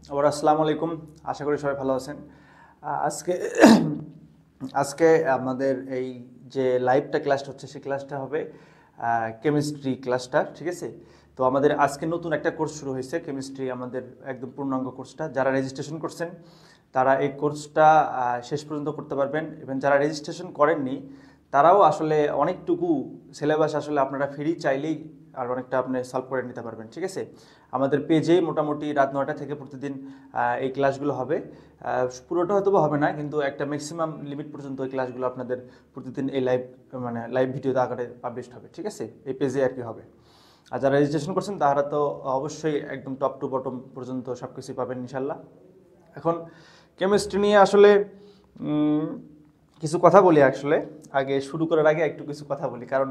আবার আসসালামু আলাইকুম। আশা করি সবাই ভালো আছেন। আজকে আজকে আমাদের এই যে লাইভটা ক্লাসটা হচ্ছে সেই ক্লাসটা হবে কেমিস্ট্রি ক্লাসটা, ঠিক আছে? তো আমাদের আজকে নতুন একটা কোর্স শুরু হয়েছে কেমিস্ট্রি, আমাদের একদম পূর্ণাঙ্গ কোর্সটা। যারা রেজিস্ট্রেশন করছেন তারা এই কোর্সটা শেষ পর্যন্ত করতে পারবেন, এবং যারা রেজিস্ট্রেশন করেননি তারাও আসলে অনেকটুকু সিলেবাস আসলে আপনারা ফ্রি চাইলেই আর অনেকটা আপনি সলভ করে নিতে পারবেন, ঠিক আছে? আমাদের পেজেই মোটামুটি রাত 9টা থেকে প্রতিদিন এই ক্লাসগুলো হবে। পুরোটা হয়তো হবে না, কিন্তু একটা ম্যাক্সিমাম লিমিট পর্যন্ত এই ক্লাসগুলো আপনাদের প্রতিদিন এই লাইভ ভিডিওতে আকারে পাবলিশ হবে, ঠিক আছে? এই পেজে আর কি হবে। আর যারা রেজিস্ট্রেশন করছেন তারা তো অবশ্যই একদম টপ টু বটম পর্যন্ত সব কিছুই পাবেন ইনশাল্লাহ। এখন কেমিস্ট্রি নিয়ে আসলে কিছু কথা বলি। আসলে আগে শুরু করার আগে একটু কিছু কথা বলি, কারণ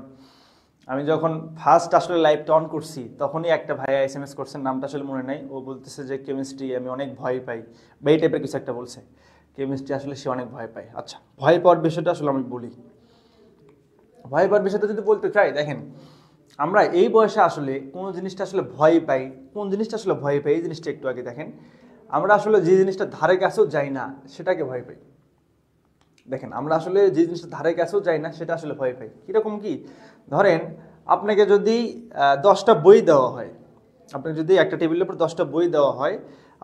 আমি যখন ফার্স্ট আসলে লাইভটা অন করছি তখনই একটা ভাইয়া SMS করছেন, নামটা আসলে মনে নাই। ও বলতেছে যে কেমিস্ট্রি আমি অনেক ভয় পাই বা এই টাইপের কিছু একটা বলছে। কেমিস্ট্রি আসলে সে অনেক ভয় পায়। আচ্ছা, ভয় পাওয়ার বিষয়টা আসলে আমি বলি। ভয় পাওয়ার বিষয়টা যদি বলতে চাই, দেখেন আমরা এই বয়সে আসলে কোন জিনিসটা আসলে ভয় পাই, কোন জিনিসটা আসলে ভয় পাই এই জিনিসটা একটু আগে দেখেন। আমরা আসলে যে জিনিসটা ধারে কাছেও যাই না সেটাকে ভয় পাই। দেখেন, আমরা আসলে যে জিনিসটা ধারে কাছেও যাই না সেটা আসলে ভয় পাই। কীরকম কি? ধরেন আপনাকে যদি 10টা বই দেওয়া হয়, আপনাকে যদি একটা টেবিলের উপর 10টা বই দেওয়া হয়,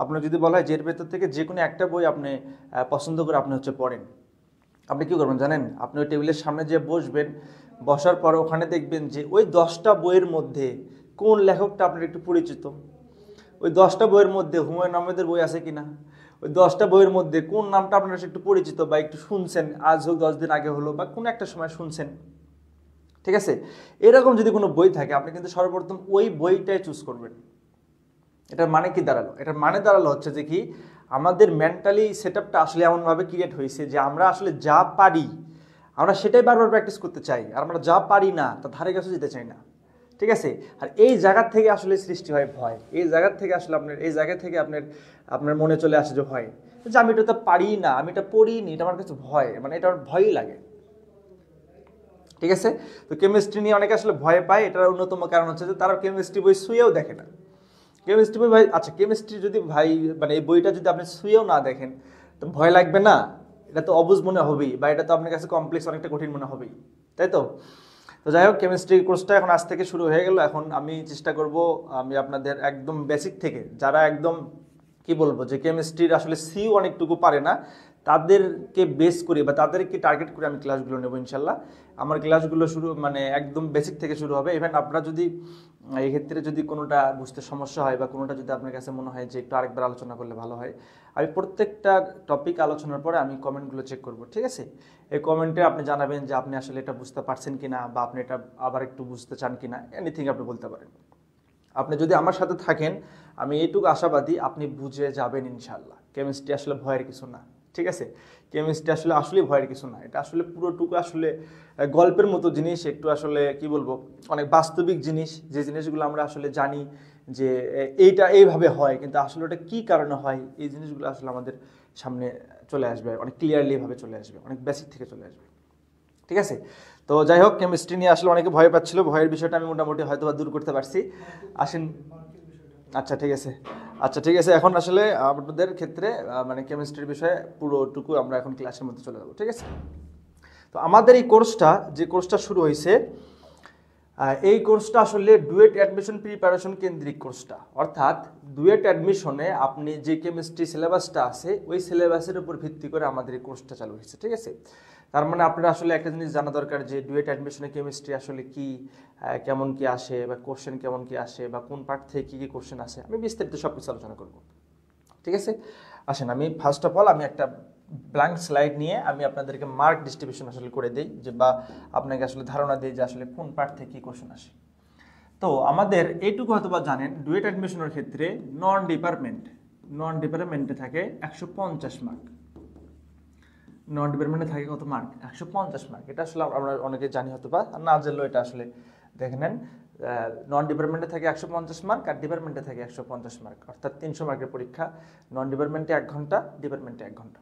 আপনার যদি বলা হয় যে এর ভেতর থেকে যে কোনো একটা বই আপনি পছন্দ করে আপনি পড়েন, আপনি কী করবেন জানেন? আপনি ওই টেবিলের সামনে যে বসবেন, বসার পর ওখানে দেখবেন যে ওই 10টা বইয়ের মধ্যে কোন লেখকটা আপনার একটু পরিচিত, ওই 10টা বইয়ের মধ্যে হুমায়ুন আহমেদের বই আছে কিনা, ওই 10টা বইয়ের মধ্যে কোন নামটা আপনার একটু পরিচিত বা একটু শুনছেন, আজ হোক 10 দিন আগে হলো বা কোনো একটা সময় শুনছেন, ঠিক আছে? এরকম যদি কোনো বই থাকে আপনি কিন্তু সর্বপ্রথম ওই বইটাই চুজ করবেন। এটার মানে কি দাঁড়ালো? এটার মানে দাঁড়ালো হচ্ছে যে কি, আমাদের মেন্টালি সেট আপটা আসলে এমনভাবে ক্রিয়েট হয়েছে যে আমরা আসলে যা পারি আমরা সেটাই বারবার প্র্যাকটিস করতে চাই, আর আমরা যা পারি না তা ধারে কাছে যেতে চাই না, ঠিক আছে? আর এই জায়গার থেকে আসলে সৃষ্টি হয় ভয়। এই জায়গার থেকে আসলে আপনার আপনার মনে চলে আসে যে ভয়, যে আমি এটা তো পারি না, আমি এটা পড়িনি, এটা আমার কাছে ভয়, মানে এটা আমার ভয়ই লাগে, ঠিক আছে? তো কেমিস্ট্রি নিয়ে অনেকে আসলে ভয় পায়। এটার অন্যতম কারণ হচ্ছে যে তারা কেমিস্ট্রি বই ছুঁয়েও দেখে না। কেমিস্ট্রি বই ভাই, আচ্ছা কেমিস্ট্রি যদি ভাই মানে এই বইটা যদি আপনি ছুঁয়েও না দেখেন তো ভয় লাগবে না? এটা তো অবুঝ মনে হবেই, বা এটা তো আপনার কাছে কমপ্লেক্স, অনেকটা কঠিন মনে হবেই, তাই তো? তো যাই হোক, কেমিস্ট্রি কোর্সটা এখন আজ থেকে শুরু হয়ে গেল। এখন আমি চেষ্টা করব আমি আপনাদের একদম বেসিক থেকে, যারা একদম কি বলবো যে কেমিস্ট্রির আসলে সিও অনেকটুকু পারে না, তাদেরকে বেস করে বা তাদেরকে টার্গেট করে আমি ক্লাসগুলো নেব ইনশাল্লাহ। আমার ক্লাসগুলো শুরু মানে একদম বেসিক থেকে শুরু হবে। ইভেন আপনারা যদি এই ক্ষেত্রে যদি কোনোটা বুঝতে সমস্যা হয় বা কোনোটা যদি আপনার কাছে মনে হয় যে একটু আরেকবার আলোচনা করলে ভালো হয়, আমি প্রত্যেকটা টপিক আলোচনার পরে আমি কমেন্টগুলো চেক করব, ঠিক আছে? এই কমেন্টে আপনি জানাবেন যে আপনি আসলে এটা বুঝতে পারছেন কিনা, বা আপনি এটা আবার একটু বুঝতে চান কিনা, এনিথিং আপনি বলতে পারেন। আপনি যদি আমার সাথে থাকেন, আমি এইটুকু আশাবাদী আপনি বুঝে যাবেন ইনশাল্লাহ। কেমিস্ট্রি আসলে ভয়ের কিছু না, ঠিক আছে? কেমিস্ট্রি আসলেই ভয়ের কিছু না। এটা আসলে পুরোটুকু আসলে গল্পের মতো জিনিস, একটু আসলে কি বলবো, অনেক বাস্তবিক জিনিস, যে জিনিসগুলো আমরা আসলে জানি যে এইটা এইভাবে হয়, কিন্তু আসলে ওটা কী কারণে হয়, এই জিনিসগুলো আসলে আমাদের সামনে চলে আসবে, অনেক ক্লিয়ারলি ভাবে চলে আসবে, অনেক বেসিক থেকে চলে আসবে, ঠিক আছে? তো যাই হোক, কেমিস্ট্রি নিয়ে আসলে অনেকে ভয় পাচ্ছিল, ভয়ের বিষয়টা আমি মোটামুটি হয়তো বা দূর করতে পারছি। আসেন, আচ্ছা ঠিক আছে, আচ্ছা ঠিক আছে। এখন আসলে আপনাদের ক্ষেত্রে মানে কেমিস্ট্রির বিষয়ে পুরোটুকু আমরা এখন ক্লাসের মধ্যে চলে যাবো, ঠিক আছে? তো আমাদের এই কোর্সটা, যে কোর্সটা শুরু হয়েছে, এই কোর্সটা আসলে ডুয়েট অ্যাডমিশন প্রিপারেশন কেন্দ্রিক কোর্সটা, অর্থাৎ ডুয়েট অ্যাডমিশনে আপনি যে কেমিস্ট্রি সিলেবাসটা আছে ওই সিলেবাসের উপর ভিত্তি করে আমাদের এই কোর্সটা চালু হয়েছে, ঠিক আছে? তার মানে আপনারা আসলে একটা জিনিস জানা দরকার যে ডুয়েট অ্যাডমিশনে কেমিস্ট্রি আসলে কি, কেমন কি আসে, বা কোশ্চেন কেমন কি আসে, বা কোন পার্ট থেকে কী কী কোশ্চেন আসে, আমি বিস্তারিত সব কিছু আলোচনা করব, ঠিক আছে? আসেন, আমি ফার্স্ট অফ অল আমি একটা ব্ল্যাঙ্ক স্লাইড নিয়ে আমি আপনাদেরকে মার্ক ডিস্ট্রিবিউশন আসলে করে দিই, যে বা আপনাকে আসলে ধারণা দিই যে আসলে কোন পার্ট থেকে কী কোশ্চেন আসে। তো আমাদের এইটুকু হয়তো বা জানেন, ডুয়েট অ্যাডমিশনের ক্ষেত্রে নন ডিপার্টমেন্টে থাকে 150 মার্ক। নন ডিপার্টমেন্টে থাকে কত মার্ক? 150 মার্ক। এটা আসলে আমরা অনেকে জানি হয়তো বা, না জানলেও এটা আসলে দেখে নেন। নন ডিপার্টমেন্টে থাকে 150 মার্ক, আর ডিপার্টমেন্টে থাকে 150 মার্ক, অর্থাৎ 300 মার্কের পরীক্ষা। নন ডিপার্টমেন্টে 1 ঘন্টা, ডিপার্টমেন্টে 1 ঘন্টা,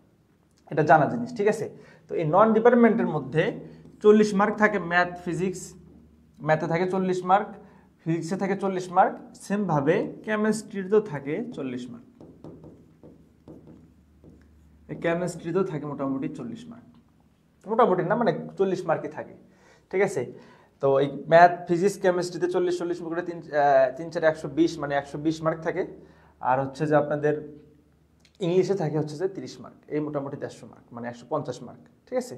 এটা জানা জিনিস, ঠিক আছে? তো এই নন ডিপার্টমেন্টের মধ্যে 40 মার্ক থাকে ম্যাথ ফিজিক্স, ম্যাথে থাকে 40 মার্ক, ফিজিক্সে থাকে 40 মার্ক, সেমভাবে কেমিস্ট্রিতেও থাকে 40 মার্ক, কেমিস্ট্রিতেও থাকে মোটামুটি 40 মার্ক, মোটামুটি না মানে 40 মার্কই থাকে, ঠিক আছে। তো এই ম্যাথ ফিজিক্স কেমিস্ট্রিতে 40 করে 3 4 120 মানে 120 মার্ক থাকে। আর হচ্ছে যে আপনাদের ইংলিশে থাকে হচ্ছে যে 30 মার্ক, এই মোটামুটি 150 মার্ক মানে 150 মার্ক, ঠিক আছে।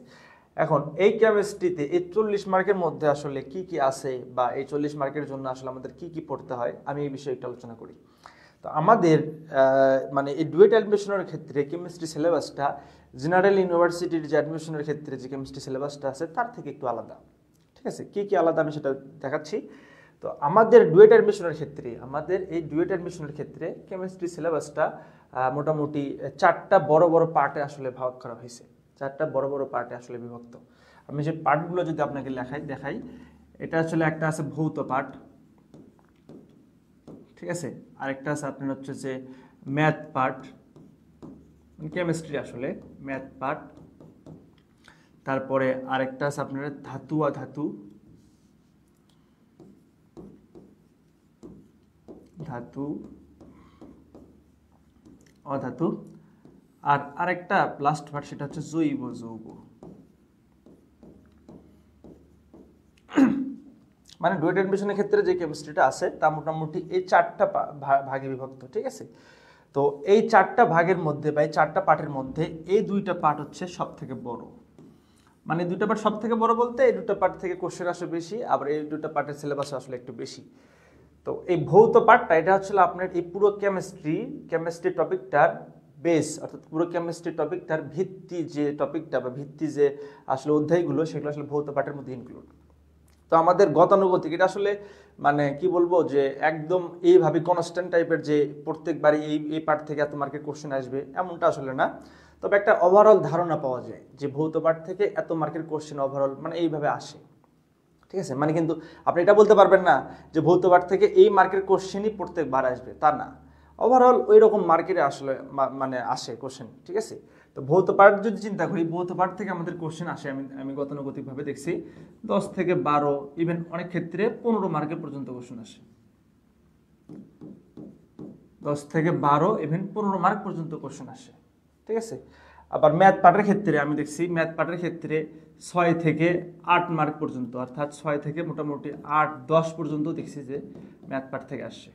এখন এই কেমিস্ট্রিতে এই 40 মার্কের মধ্যে আসলে কি কি আছে বা এই 40 মার্কের জন্য আসলে আমাদের কি কি পড়তে হয় আমি এই বিষয়ে একটু আলোচনা করি। তো আমাদের মানে এই ডুয়েট অ্যাডমিশনের ক্ষেত্রে কেমিস্ট্রি সিলেবাসটা জেনারেল ইউনিভার্সিটির যে অ্যাডমিশনের ক্ষেত্রে যে কেমিস্ট্রি সিলেবাসটা আছে তার থেকে একটু আলাদা, ঠিক আছে। কি কি আলাদা আমি সেটা দেখাচ্ছি। তো আমাদের ডুয়েট অ্যাডমিশনের ক্ষেত্রে কেমিস্ট্রি সিলেবাসটা মোটামুটি 4টা বড় বড় পার্টে আসলে ভাগ করা হয়েছে, 4টা বড় বড় পার্টে আসলে বিভক্ত। আমি যে পার্টগুলো যদি আপনাকে দেখাই, এটা আসলে একটা আছে ভৌত পার্ট, ঠিক আছে। আরেকটা আছে আপনার হচ্ছে যে ম্যাথ পার্ট, কেমিস্ট্রি আসলে ম্যাথ পার্ট। তারপরে আরেকটা আছে আপনার ধাতু অধাতু, ধাতু অধাতু। আর আরেকটা লাস্ট পার্ট সেটা হচ্ছে জৈব যৌগ। মানে ডুয়েট অ্যাডমিশনের ক্ষেত্রে যে কেমিস্ট্রিটা আছে তা মোটামুটি এই 4টা ভাগে বিভক্ত, ঠিক আছে। তো এই 4টা ভাগের মধ্যে বা এই 4টা পার্টের মধ্যে এই 2টা পার্ট হচ্ছে সব থেকে বড়। মানে 2টা পার্ট সব থেকে বড় বলতে এই 2টা পার্ট থেকে কোশ্চেন আসে বেশি, আবার এই 2টা পার্টের সিলেবাস আসলে একটু বেশি। তো এই ভৌত পার্টটা এটা হচ্ছে আপনার এই পুরো কেমিস্ট্রি টপিকটার বেস, অর্থাৎ পুরো কেমিস্ট্রি টপিকটার ভিত্তি যে টপিকটা বা ভিত্তি যে আসলে অধ্যায়গুলো সেগুলো আসলে ভৌত পার্টের মধ্যে ইনক্লুড। তো আমাদের গতানুগতিক এটা আসলে মানে কি বলবো যে একদম এইভাবে কনস্ট্যান্ট টাইপের যে প্রত্যেকবারই এই পার্ট থেকে এত মার্কের কোশ্চেন আসবে এমনটা আসলে না। তবে একটা ওভারঅল ধারণা পাওয়া যায় যে ভৌত পার্ট থেকে এত মার্কের কোশ্চেন ওভারঅল মানে এইভাবে আসে, ঠিক আছে। মানে কিন্তু আপনি এটা বলতে পারবেন না যে ভৌত পার্ট থেকে এই মার্কের কোশ্চেনই প্রত্যেকবার আসবে, তা না। ওভারঅল ওই রকম মার্কেটে আসলে মানে আসে কোশ্চেন, ঠিক আছে। তো ভৌত পার্ট যদি চিন্তা করি, ভৌত পার্ট থেকে আমাদের কোশ্চেন আসে আমি গতানুগতিকভাবে দেখছি 10 থেকে 12, ইভেন অনেক ক্ষেত্রে 15 মার্কের পর্যন্ত কোশ্চেন আসে। 10 থেকে 12 ইভেন 15 মার্ক পর্যন্ত কোশ্চেন আসে, ঠিক আছে। আবার ম্যাথ পার্টের ক্ষেত্রে আমি দেখছি 6 থেকে 8 মার্ক পর্যন্ত, অর্থাৎ 6 থেকে মোটামুটি 8-10 পর্যন্ত দেখছি যে ম্যাথ পার্ট থেকে আসে,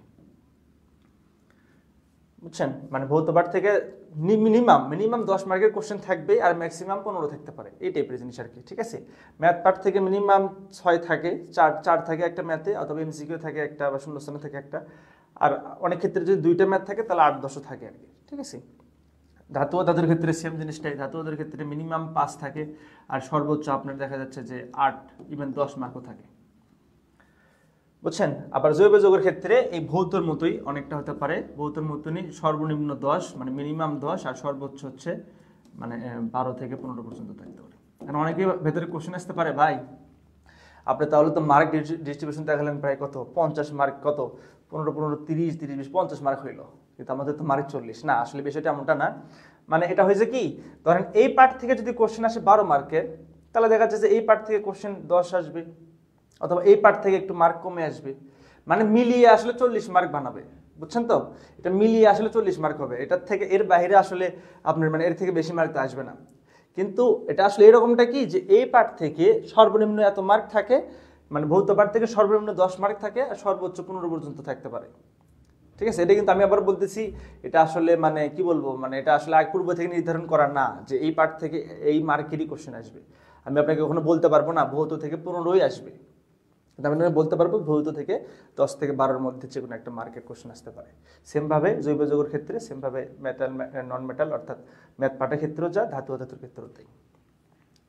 বুঝছেন। মানে ভৌত পার্ট থেকে মিনিমাম 10 মার্কের কোশ্চেন থাকবে আর ম্যাক্সিমাম 15 থাকতে পারে, এই টাইপের জিনিস আর কি, ঠিক আছে। ম্যাথ পার্ট থেকে মিনিমাম 6 থাকে, 4 থাকে একটা ম্যাথে, অথবা এমসিকিউ থাকে একটা বা শূন্যস্থানে থাকে একটা। আর অনেক ক্ষেত্রে যদি 2টা ম্যাথ থাকে তাহলে 8-10 থাকে আর কি, ঠিক আছে। ধাতু ও ধাতুর ক্ষেত্রে সেম জিনিসটাই, ধাতু ধাতুর ক্ষেত্রে মিনিমাম 5 থাকে আর সর্বোচ্চ আপনার দেখা যাচ্ছে যে 8 ইভেন 10 মার্কও থাকে, বুঝছেন। আবার জৈব যৌগের ক্ষেত্রে এই ভৌতর মতোই অনেকটা হতে পারে, ভৌতর মতনই সর্বনিম্ন 10 মানে মিনিমাম 10 আর সর্বোচ্চ হচ্ছে মানে 12 থেকে 15 পর্যন্ত থাকতে পারে। কারণ অনেকে ভেতরে কোশ্চেন আসতে পারে ভাই আপনি তাহলে তো মার্ক ডিস্ট্রিবিউশন দেখালেন প্রায় কত 50 মার্ক, কত 15 30 20 50 মার্ক হইলো, কিন্তু আমাদের তো মার্ক 40 না। আসলে বিষয়টা এমনটা না। মানে এটা হয়েছে কি, ধরেন এই পার্ট থেকে যদি কোশ্চেন আসে 12 মার্কের, তাহলে দেখা যাচ্ছে যে এই পার্ট থেকে কোশ্চেন 10 আসবে, অথবা এই পার্ট থেকে একটু মার্ক কমে আসবে, মানে মিলিয়ে আসলে 40 মার্ক বানাবে, বুঝছেন তো। এটা মিলিয়ে আসলে 40 মার্ক হবে, এটার থেকে এর বাইরে আসলে আপনার মানে এর থেকে বেশি মার্ক তো আসবে না। কিন্তু এটা আসলে এরকমটা কি যে এই পার্ট থেকে সর্বনিম্ন এত মার্ক থাকে, মানে ভৌত পার্ট থেকে সর্বনিম্ন 10 মার্ক থাকে আর সর্বোচ্চ 15 পর্যন্ত থাকতে পারে, ঠিক আছে। এটা কিন্তু আমি আবার বলতেছি এটা আসলে মানে কি বলবো, মানে এটা আসলে আগ পূর্ব থেকে নির্ধারণ করা না যে এই পার্ট থেকে এই মার্কেরই কোশ্চেন আসবে। আমি আপনাকে কখনো বলতে পারবো না ভৌত থেকে 15ই আসবে, আমি বলতে পারবো ভৌত থেকে 10 থেকে 12-র মধ্যে যে কোনো একটা মার্কের কোশ্চেন আসতে পারে। সেমভাবে জৈব যৌগের ক্ষেত্রে, সেমভাবে মেটাল নন মেটাল অর্থাৎ ম্যাথ পার্টের ক্ষেত্রেও যা, ধাতু ধাতুর ক্ষেত্রেও তাই।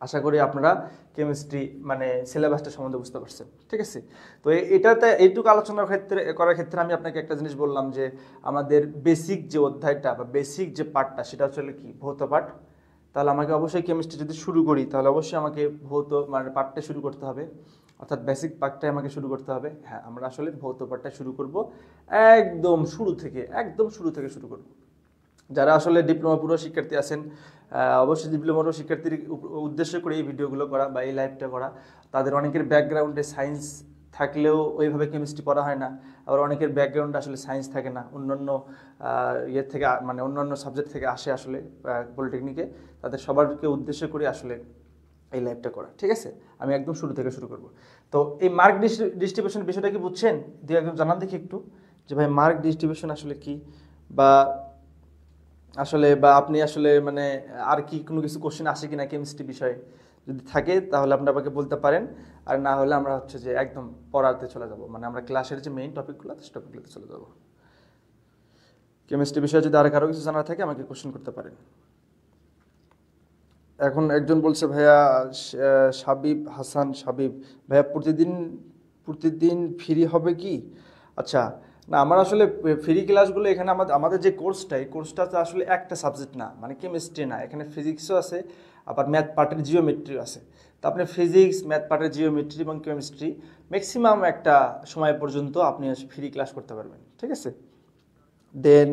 আশা করি আপনারা কেমিস্ট্রি মানে সিলেবাসটা সম্বন্ধে বুঝতে পারছেন, ঠিক আছে। তো এটাতে এইটুকু আলোচনার করার ক্ষেত্রে আমি আপনাকে একটা জিনিস বললাম যে আমাদের বেসিক যে অধ্যায়টা বা বেসিক যে পার্টটা সেটা হচ্ছে কি ভৌত পার্ট। তাহলে আমাকে অবশ্যই কেমিস্ট্রি যদি শুরু করি তাহলে অবশ্যই আমাকে ভৌত মানে পার্টটা শুরু করতে হবে, অর্থাৎ বেসিক পার্টটাই আমাকে শুরু করতে হবে। হ্যাঁ, আমরা আসলে ভৌত পার্টটা শুরু করব একদম শুরু থেকে শুরু করব। যারা আসলে ডিপ্লোমা পুরো শিক্ষার্থী আছেন, অবশ্যই ডিপ্লোমা পুরো শিক্ষার্থীর উদ্দেশ্য করে এই ভিডিওগুলো করা বা এই লাইভটা করা। তাদের অনেকের ব্যাকগ্রাউন্ডে সায়েন্স থাকলেও ওইভাবে কেমিস্ট্রি পড়া হয় না, আবার অনেকের ব্যাকগ্রাউন্ড আসলে সায়েন্স থাকে না, অন্যান্য ইয়ের থেকে মানে অন্যান্য সাবজেক্ট থেকে আসে আসলে পলিটেকনিকে, তাদের সবারকে উদ্দেশ্য করে আসলে এই লাইভটা করা। ঠিক আছে, আমি একদম শুরু থেকে শুরু করব। তো এই মার্ক ডিস্ট্রিবিউশন বিষয়টা কি বুঝছেন? দিয়ে একদম জানান দেখি একটু যে ভাই মার্ক ডিস্ট্রিবিউশন আসলে কি, বা আসলে বা আপনি আসলে মানে আর কি কোনো কিছু কোশ্চেন আসে কিনা কেমিস্ট্রি বিষয়ে, যদি থাকে তাহলে আপনি আমাকে বলতে পারেন, আর না হলে আমরা হচ্ছে যে একদম পড়াতে চলে যাব, মানে আমরা ক্লাসের যে মেইন টপিকগুলো সেই টপিকগুলোতে চলে যাব। কেমিস্ট্রি বিষয়ে যদি আর কারো কিছু জানা থাকে আমাকে কোশ্চেন করতে পারেন। এখন একজন বলছে ভাইয়া সাবিব হাসান সাবিব, ভাইয়া প্রতিদিন প্রতিদিন ফ্রি হবে কি? আচ্ছা, না আমার আসলে ফ্রি ক্লাসগুলো এখানে আমাদের আমাদের যে কোর্সটা, এই কোর্সটা তো আসলে একটা সাবজেক্ট না, মানে কেমিস্ট্রি না, এখানে ফিজিক্সও আছে, আবার ম্যাথ পার্টের জিওমেট্রিও আছে। তো আপনি ফিজিক্স, ম্যাথ পার্টের জিওমেট্রি এবং কেমিস্ট্রি ম্যাক্সিমাম একটা সময় পর্যন্ত আপনি ফ্রি ক্লাস করতে পারবেন। ঠিক আছে, দেন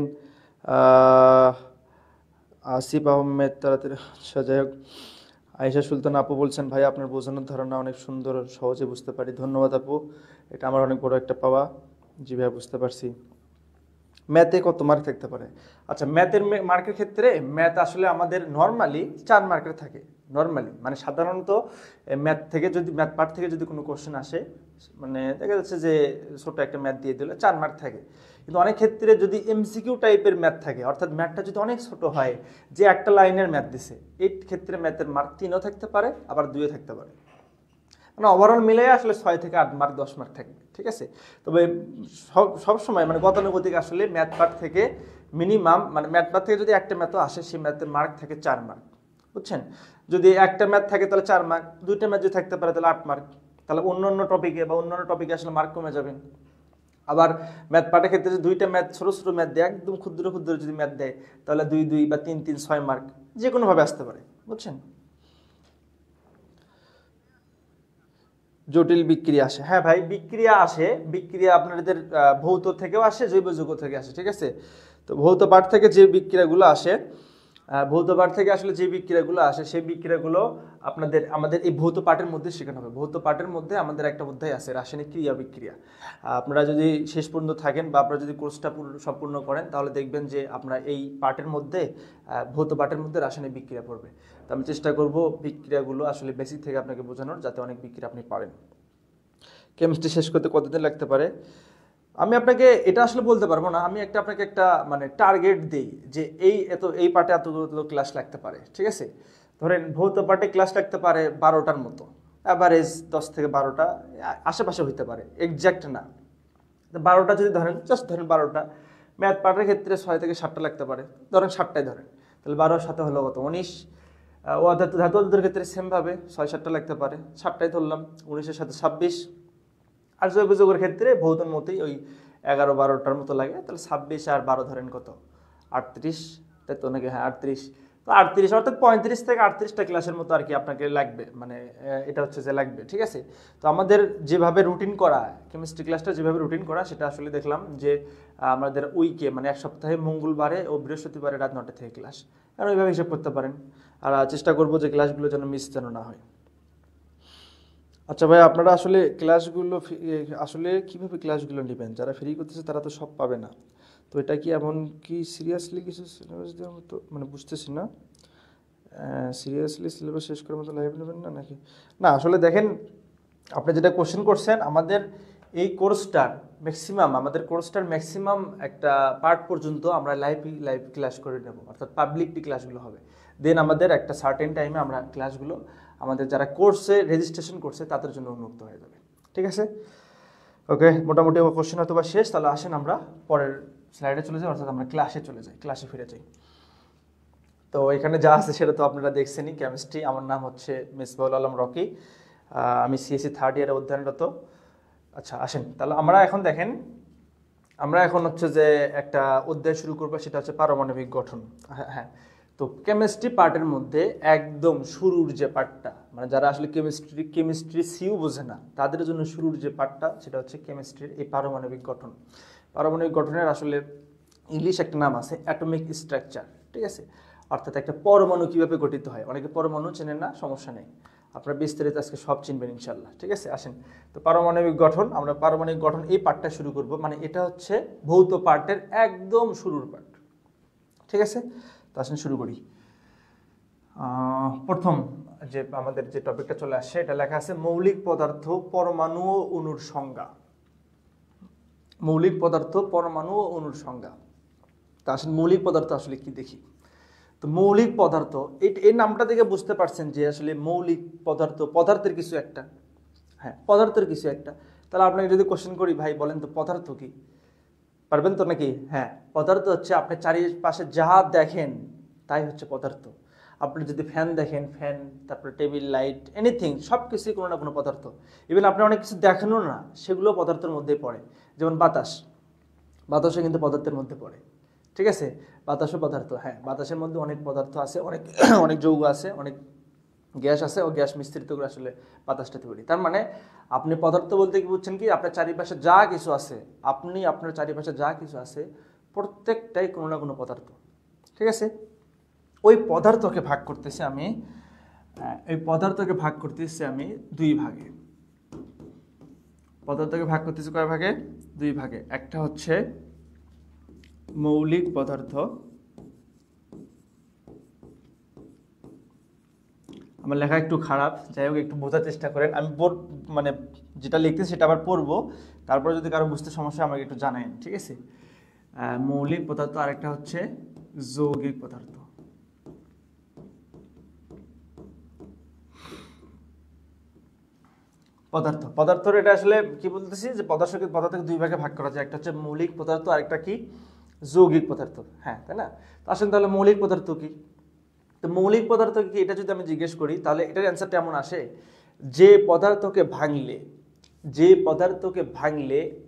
আসিফ আহমেদ তাড়াতাড়ি, আচ্ছা যাই হোক। আয়েশা সুলতান আপু বলছেন ভাই আপনার বোঝানোর ধারণা অনেক সুন্দর, সহজে বুঝতে পারি। ধন্যবাদ আপু, এটা আমার অনেক বড় একটা পাওয়া। জি ভাই বুঝতে পারছি। ম্যাথে কত মার্ক থাকতে পারে? আচ্ছা, ম্যাথের মার্কের ক্ষেত্রে ম্যাথ আসলে আমাদের নর্মালি 4 মার্কের থাকে। নর্মালি মানে সাধারণত ম্যাথ থেকে যদি ম্যাথ পার্ট থেকে যদি কোনো কোশ্চেন আসে, মানে দেখা যাচ্ছে যে ছোট একটা ম্যাথ দিয়ে দিলে 4 মার্ক থাকে। কিন্তু অনেক ক্ষেত্রে যদি এমসিকিউ টাইপের ম্যাথ থাকে, অর্থাৎ ম্যাথটা যদি অনেক ছোট হয়, যে একটা লাইনের ম্যাথ দিছে, এই ক্ষেত্রে ম্যাথের মার্ক 3ও থাকতে পারে, আবার 2ও থাকতে পারে। মানে ওভারঅল মিলে আসলে 6 থেকে 8 মার্ক 10 মার্ক থাকবে। ঠিক আছে, তবে সব সময় মানে গতানুগতিক আসলে ম্যাথ পার্ট থেকে মিনিমাম, মানে ম্যাথ পার্ট থেকে যদি একটা ম্যাথও আসে, সেই ম্যাথের মার্ক থাকে 4 মার্ক। বুঝছেন? যদি একটা ম্যাথ থাকে তাহলে 4 মার্ক, 2টা ম্যাথ যদি থাকতে পারে তাহলে 8 মার্ক। তাহলে অন্যান্য টপিকে বা অন্যান্য টপিকে আসলে মার্ক কমে যাবে। আবার ম্যাথ পার্টের ক্ষেত্রে যদি 2টা ম্যাথ ছোট ছোট ম্যাথ দেয়, একদম ক্ষুদ্র ক্ষুদ্র যদি ম্যাথ দেয়, তাহলে 2 2 বা 3 3 6 মার্ক যে কোনোভাবে আসতে পারে। বুঝছেন? জটিল বিক্রিয়া আসে, হ্যাঁ ভাই বিক্রিয়া আসে, বিক্রিয়া আপনাদের ভৌত থেকেও আসে, জৈব যৌগ থেকে আসে। ঠিক আছে, তো ভৌত পাঠ থেকে যে বিক্রিয়াগুলো আসে, ভৌত পাঠ থেকে আসলে যে বিক্রিয়াগুলো আসে, সেই বিক্রিয়াগুলো আপনাদের আমাদের এই ভৌত পাঠের মধ্যে শেখানো হবে। ভৌত পাঠের মধ্যে আমাদের একটা অধ্যায় আছে রাসায়নিক ক্রিয়া বিক্রিয়া। আপনারা যদি শেষ পর্যন্ত থাকেন বা আপনারা যদি কোর্সটা সম্পূর্ণ করেন, তাহলে দেখবেন যে আপনারা এই পাঠের মধ্যে ভৌত পাঠের মধ্যে রাসায়নিক বিক্রিয়া পড়বে। তো আমি চেষ্টা করব বিক্রিয়াগুলো আসলে বেসিক থেকে আপনাকে বোঝানোর, যাতে অনেক বিক্রিয়া আপনি পারেন। কেমিস্ট্রি শেষ করতে কতদিন লাগতে পারে? আমি আপনাকে এটা আসলে বলতে পারবো না, আমি আপনাকে একটা মানে টার্গেট দিই যে এই পার্টে এতগুলো ক্লাস লাগতে পারে। ঠিক আছে, ধরেন ভৌত পার্টে ক্লাস লাগতে পারে 12টার মতো, অ্যাভারেজ 10 থেকে 12টা আশেপাশে হইতে পারে, এক্স্যাক্ট না। 12টা যদি ধরেন, জাস্ট ধরেন 12টা। ম্যাথ পার্টের ক্ষেত্রে 6 থেকে 7টা লাগতে পারে, ধরেন 7টাই ধরেন, তাহলে 12 সাথে হলো কত? 19। ও ধাতুদের ক্ষেত্রে সেমভাবে 6-7টা লাগতে পারে, 7টাই ধরলাম, 19-এর সাথে 26। আর জৈব যৌগের ক্ষেত্রে ভৌতর মতোই ওই 11-12টার মতো লাগে, তাহলে 26 আর 12 ধরেন কত? 38, তাই তো নাকি? হ্যাঁ 38। তো 38 অর্থাৎ 35 থেকে 38টা ক্লাসের মতো আর কি আপনাকে লাগবে, মানে এটা হচ্ছে যে লাগবে। ঠিক আছে, তো আমাদের যেভাবে রুটিন করা, কেমিস্ট্রি ক্লাসটা যেভাবে রুটিন করা, সেটা আসলে দেখলাম যে আমাদের উইকে মানে এক সপ্তাহে মঙ্গলবারে ও বৃহস্পতিবারে রাত 9টা থেকে ক্লাস, আর ওইভাবে হিসাব করতে পারেন। আর চেষ্টা করবো যে ক্লাসগুলো যেন মিস যেন না হয়। আচ্ছা ভাই, আপনারা আসলে ক্লাসগুলো আসলে কিভাবে ক্লাসগুলো নেবেন? যারা ফ্রি করতেছে তারা তো সব পাবে না, তো এটা কি এমন কি সিরিয়াসলি কিছু সিলেবাস দেওয়ার মতো, মানে বুঝতেছি না। সিরিয়াসলি সিলেবাস শেষ করার মতো লাইভ নেবেন না নাকি? না আসলে দেখেন, আপনি যেটা কোশ্চেন করছেন, আমাদের এই কোর্সটার ম্যাক্সিমাম একটা পার্ট পর্যন্ত আমরা লাইভ ক্লাস করে নেব, অর্থাৎ পাবলিকলি ক্লাসগুলো হবে। দেন আমাদের একটা সার্টেন টাইমে আমরা ক্লাসগুলো আমাদের যারা কোর্সে রেজিস্ট্রেশন করছে তাদের জন্য উন্মুক্ত হয়ে যাবে। ঠিক আছে, ওকে, মোটামুটি কোশ্চেন হয়তো বা শেষ। তাহলে আসেন আমরা পরের স্লাইডে চলে যাই, অর্থাৎ আমরা ক্লাসে ফিরে যাই। তো এখানে যা আছে সেটা তো আপনারা দেখছেনই। কেমিস্ট্রি, আমার নাম হচ্ছে মিসবাহুল আলম রকি, আমি সিএসসি 3rd ইয়ারে অধ্যয়নরত। আচ্ছা আসেন, তাহলে আমরা এখন দেখেন, আমরা এখন হচ্ছে যে একটা অধ্যায় শুরু করবো, সেটা হচ্ছে পারমাণবিক গঠন। হ্যাঁ, তো কেমিস্ট্রি পার্টের মধ্যে একদম শুরুর যে পার্টটা, মানে যারা আসলে কেমিস্ট্রি সিউ বোঝে না, তাদের জন্য শুরুর যে পার্টটা, সেটা হচ্ছে কেমিস্ট্রির এই পারমাণবিক গঠন। পারমাণবিক গঠনের আসলে ইংলিশ একটা নাম আছে, অ্যাটমিক স্ট্রাকচার। ঠিক আছে, অর্থাৎ একটা পরমাণু কিভাবে গঠিত হয়। অনেকে পরমাণু চেনেন না, সমস্যা নেই, আপনারা বিস্তারিত আজকে সব চিনবেন ইনশাল্লাহ। ঠিক আছে, আসেন তো পারমাণবিক গঠন, আমরা পারমাণবিক গঠন এই পার্টটা শুরু করব, মানে এটা হচ্ছে ভৌত পার্টের একদম শুরুর পার্ট। ঠিক আছে, তো আসেন শুরু করি। প্রথম যে আমাদের যে টপিকটা চলে আসছে, এটা লেখা আছে মৌলিক পদার্থ, পরমাণু ও অণুর সংজ্ঞা। মৌলিক পদার্থ, পরমাণু ও অণুর সংজ্ঞা। তা আসেন মৌলিক পদার্থ আসলে কি দেখি। তো মৌলিক পদার্থ, এই নামটা থেকে বুঝতে পারছেন যে আসলে মৌলিক পদার্থ পদার্থের কিছু একটা। হ্যাঁ, পদার্থের কিছু একটা। তাহলে আপনাকে যদি কোশ্চেন করি, ভাই বলেন তো পদার্থ কি, পারবেন তো নাকি? হ্যাঁ, পদার্থ হচ্ছে আপনি চারিপাশে যা দেখেন তাই হচ্ছে পদার্থ। আপনি যদি ফ্যান দেখেন, ফ্যান, তারপরে টেবিল, লাইট, এনিথিং, সব কিছুই কোনো না কোনো পদার্থ। ইভেন আপনি অনেক কিছু দেখেনও না, সেগুলো পদার্থের মধ্যেই পড়ে। যেমন বাতাস, বাতাসও কিন্তু পদার্থের মধ্যে পড়ে। ঠিক আছে, বাতাসও পদার্থ। হ্যাঁ, বাতাসের মধ্যে অনেক পদার্থ আছে, অনেক অনেক যৌগ আছে, অনেক গ্যাস আছে, ও গ্যাস মিশ্রিত করে আসলে বাতাসটা তৈরি। তার মানে আপনি পদার্থ বলতে কি বুঝছেন কি, আপনার চারিপাশে যা কিছু আছে, আপনার চারিপাশে যা কিছু আছে প্রত্যেকটাই কোনো না কোনো পদার্থ। ঠিক আছে, ওই পদার্থকে ভাগ করতেছি আমি, দুই ভাগে। পদার্থকে ভাগ করতেছি কয় ভাগে? দুই ভাগে। একটা হচ্ছে মৌলিক পদার্থ, আমার লেখা একটু খারাপ, যাই হোক একটু বোঝার চেষ্টা করেন। আমি মানে যেটা লিখতেছি সেটা আবার পড়বো, তারপরে যদি কারো বুঝতে সমস্যা আমাকে একটু জানাবেন। ঠিক আছে, মৌলিক পদার্থ, আরেকটা হচ্ছে যৌগিক পদার্থ। পদার্থের এটা আসলে কি বলতেছি, যে পদার্থকে দুই ভাগে ভাগ করা যায়। একটা হচ্ছে মৌলিক পদার্থ, আরেকটা কি? যৌগিক পদার্থ। হ্যাঁ, তাই না? তো আসেন তাহলে মৌলিক পদার্থ কি। তো মৌলিক পদার্থ কি এটা যদি আমি জিজ্ঞেস করি, তাহলে এটার অ্যান্সারটা এমন আসে, যে পদার্থকে ভাঙলে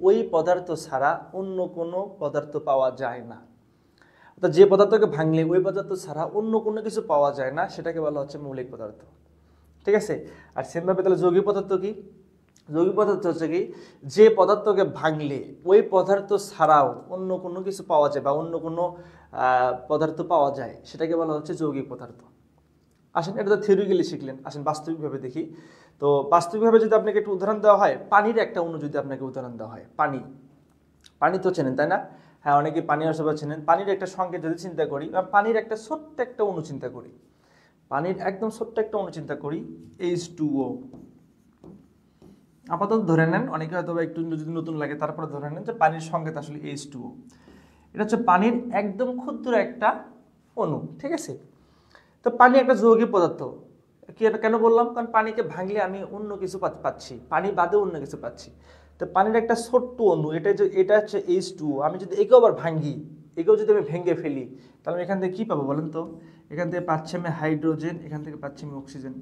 ওই পদার্থ ছাড়া অন্য কোনো পদার্থ পাওয়া যায় না। অর্থাৎ যে পদার্থকে ভাঙলে ওই পদার্থ ছাড়া অন্য কোনো কিছু পাওয়া যায় না, সেটাকে বলা হচ্ছে মৌলিক পদার্থ। ঠিক আছে, আর সেমভাবে তাহলে যৌগিক পদার্থ কি? যৌগিক পদার্থ হচ্ছে কি, যে পদার্থকে ভাঙলে ওই পদার্থ ছাড়াও অন্য কোনো কিছু পাওয়া যায় বা অন্য কোনো পদার্থ পাওয়া যায়, সেটাকে বলা হচ্ছে যৌগিক পদার্থ। আসেন এটা তো থিওরিক্যালি শিখলেন, আসেন বাস্তবিকভাবে দেখি। তো বাস্তবিকভাবে যদি আপনাকে একটু উদাহরণ দেওয়া হয়, পানির একটা অণু যদি আপনাকে উদাহরণ দেওয়া হয়, পানি তো চেনেন তাই না? হ্যাঁ, অনেকে পানি অসুবিধা চেনেন। পানির একটা সংকেত যদি চিন্তা করি, পানির একটা ছোট্ট একটা অণু চিন্তা করি, পানির একদম ছোট্ট একটা অণু চিন্তা করি, H2O। আপাতত ধরে নেন, অনেকে হয়তো একটু যদি নতুন লাগে তারপরে ধরে নেন যে পানির সংকেত আসলে H2O। এটা হচ্ছে পানির একদম ক্ষুদ্র একটা অণু। ঠিক আছে, তো পানি একটা যৌগিক পদার্থ। কেন বললাম? কারণ পানিকে ভাঙলে আমি অন্য কিছু পাচ্ছি, পানি বাদে অন্য কিছু পাচ্ছি। তো পানির একটা ছোট্ট অণু, এটা হচ্ছে H2O। আমি যদি একেও আবার ভাঙি, একেও যদি আমি ভেঙে ফেলি, তাহলে আমি এখান থেকে কি পাবো বলেন তো? এখান থেকে পাচ্ছি আমি হাইড্রোজেন, এখান থেকে পাচ্ছি আমি অক্সিজেন।